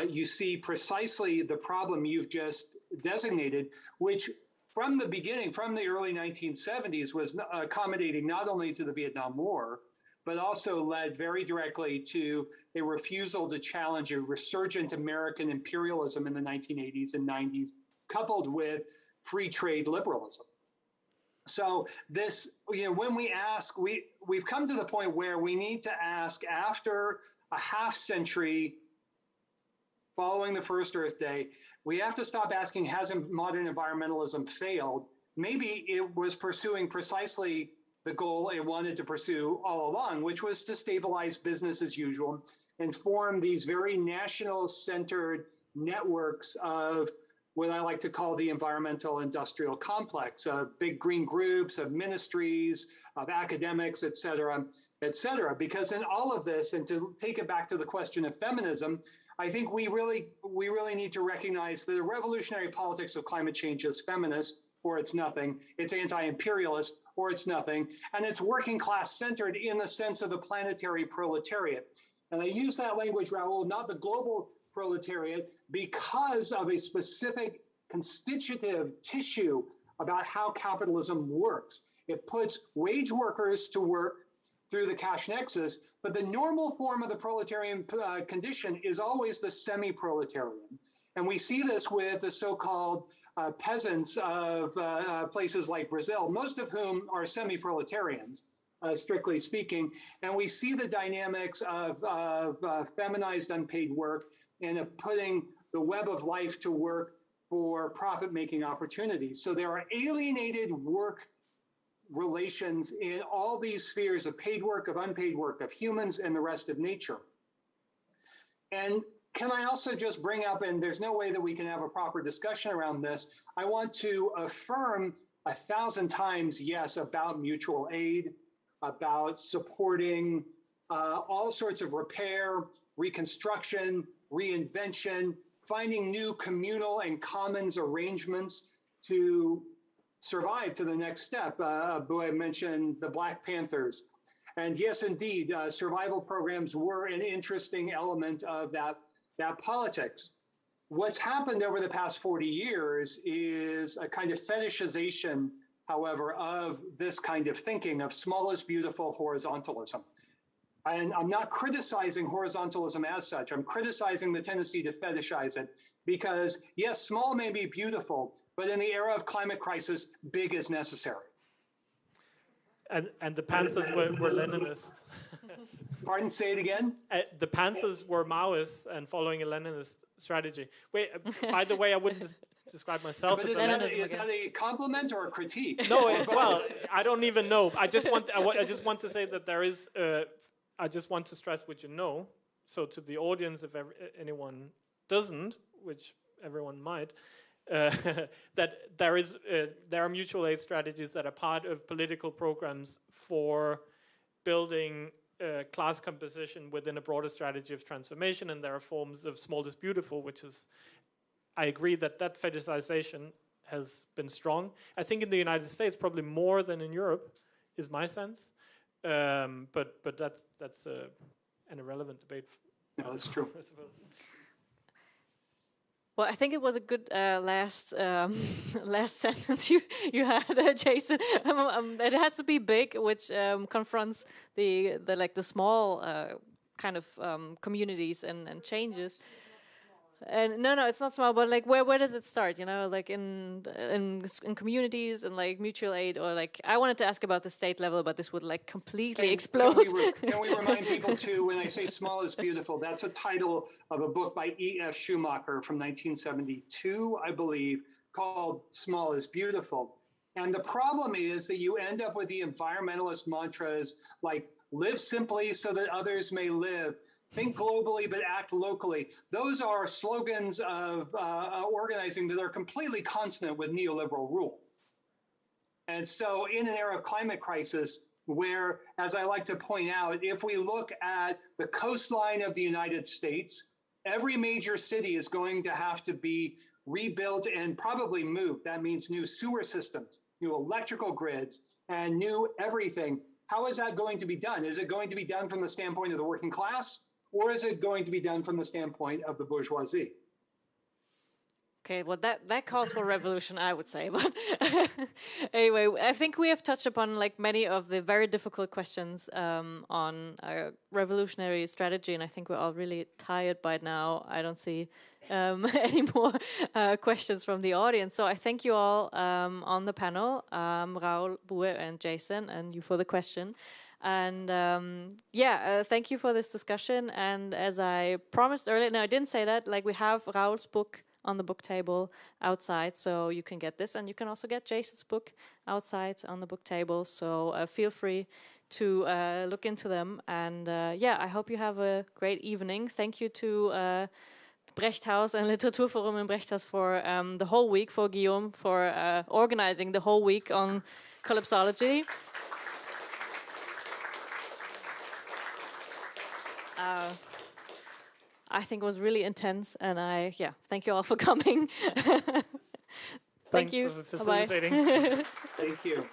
Speaker 3: you see precisely the problem you've just designated, which from the beginning, from the early 1970s, was accommodating not only to the Vietnam War, but also led very directly to a refusal to challenge a resurgent American imperialism in the 1980s and 90s, coupled with free trade liberalism. So this, when we ask, we've come to the point where we need to ask, after a half century following the first Earth Day, we have to stop asking, has modern environmentalism failed? Maybe it was pursuing precisely the goal it wanted to pursue all along, which was to stabilize business as usual and form these very national-centered networks of what I like to call the environmental industrial complex, of big green groups, of ministries, of academics, et cetera, because in all of this, and to take it back to the question of feminism, I think we really need to recognize that the revolutionary politics of climate change is feminist, or it's nothing. It's anti-imperialist, or it's nothing. And it's working class centered in the sense of the planetary proletariat. And I use that language, Raul, not the global proletariat, because of a specific constitutive tissue about how capitalism works. It puts wage workers to work through the cash nexus, but the normal form of the proletarian condition is always the semi-proletarian. And we see this with the so-called peasants of places like Brazil, most of whom are semi-proletarians, strictly speaking. And we see the dynamics of feminized unpaid work and of putting the web of life to work for profit-making opportunities. So there are alienated work relations in all these spheres of paid work, of unpaid work, of humans and the rest of nature. And can I also just bring up, and there's no way that we can have a proper discussion around this, I want to affirm 1,000 times yes about mutual aid, about supporting all sorts of repair, reconstruction, reinvention, finding new communal and commons arrangements to survive to the next step. Boy mentioned the Black Panthers. And yes, indeed, survival programs were an interesting element of that politics. What's happened over the past 40 years is a kind of fetishization, however, of this kind of thinking of small is beautiful horizontalism. And I'm not criticizing horizontalism as such. I'm criticizing the tendency to fetishize it because, yes, small may be beautiful, but in the era of climate crisis, big is necessary.
Speaker 4: And the Panthers were Leninists.
Speaker 3: Pardon, say it again?
Speaker 4: The Panthers were Maoists and following a Leninist strategy. Wait, by the way, I wouldn't describe myself as
Speaker 3: is that a compliment or a critique?
Speaker 4: No, well, I don't even know. I just want to say that there is, I just want to stress what you know. So to the audience, if anyone doesn't, which everyone might, that there are mutual aid strategies that are part of political programs for building class composition within a broader strategy of transformation, and there are forms of small is beautiful, which is, I agree that fetishization has been strong. I think in the United States probably more than in Europe, is my sense. But that's an irrelevant debate.
Speaker 3: No, that's true.
Speaker 4: I suppose.
Speaker 2: Well, I think it was a good last sentence you had, Jason. It has to be big, which confronts the small kind of communities and changes. And no, it's not small, but like where does it start? You know, like in communities and like mutual aid, or like I wanted to ask about the state level, but this would like completely explode.
Speaker 3: Can we remind people too, when I say small is beautiful, that's a title of a book by E.F. Schumacher from 1972, I believe, called Small is Beautiful. And the problem is that you end up with the environmentalist mantras like live simply so that others may live. Think globally, but act locally. Those are slogans of organizing that are completely consonant with neoliberal rule. And so in an era of climate crisis, where, as I like to point out, if we look at the coastline of the United States, every major city is going to have to be rebuilt and probably moved. That means new sewer systems, new electrical grids, and new everything. How is that going to be done? Is it going to be done from the standpoint of the working class, or is it going to be done from the standpoint of the bourgeoisie?
Speaker 2: Okay, well, that calls for revolution, I would say. But anyway, I think we have touched upon like many of the very difficult questions on revolutionary strategy, and I think we're all really tired by now. I don't see any more questions from the audience. So I thank you all on the panel, Raul, Bue, and Jason, and you for the question. And thank you for this discussion. And as I promised earlier, no, I didn't say that, like we have Raul's book on the book table outside, so you can get this, and you can also get Jason's book outside on the book table, so feel free to look into them. And I hope you have a great evening. Thank you to Brecht House and Literaturforum in Brecht House for the whole week, for Guillaume for organizing the whole week on collapsology. I think it was really intense, and thank you all for coming. Thank you.
Speaker 4: Thanks for facilitating.
Speaker 3: Thank you.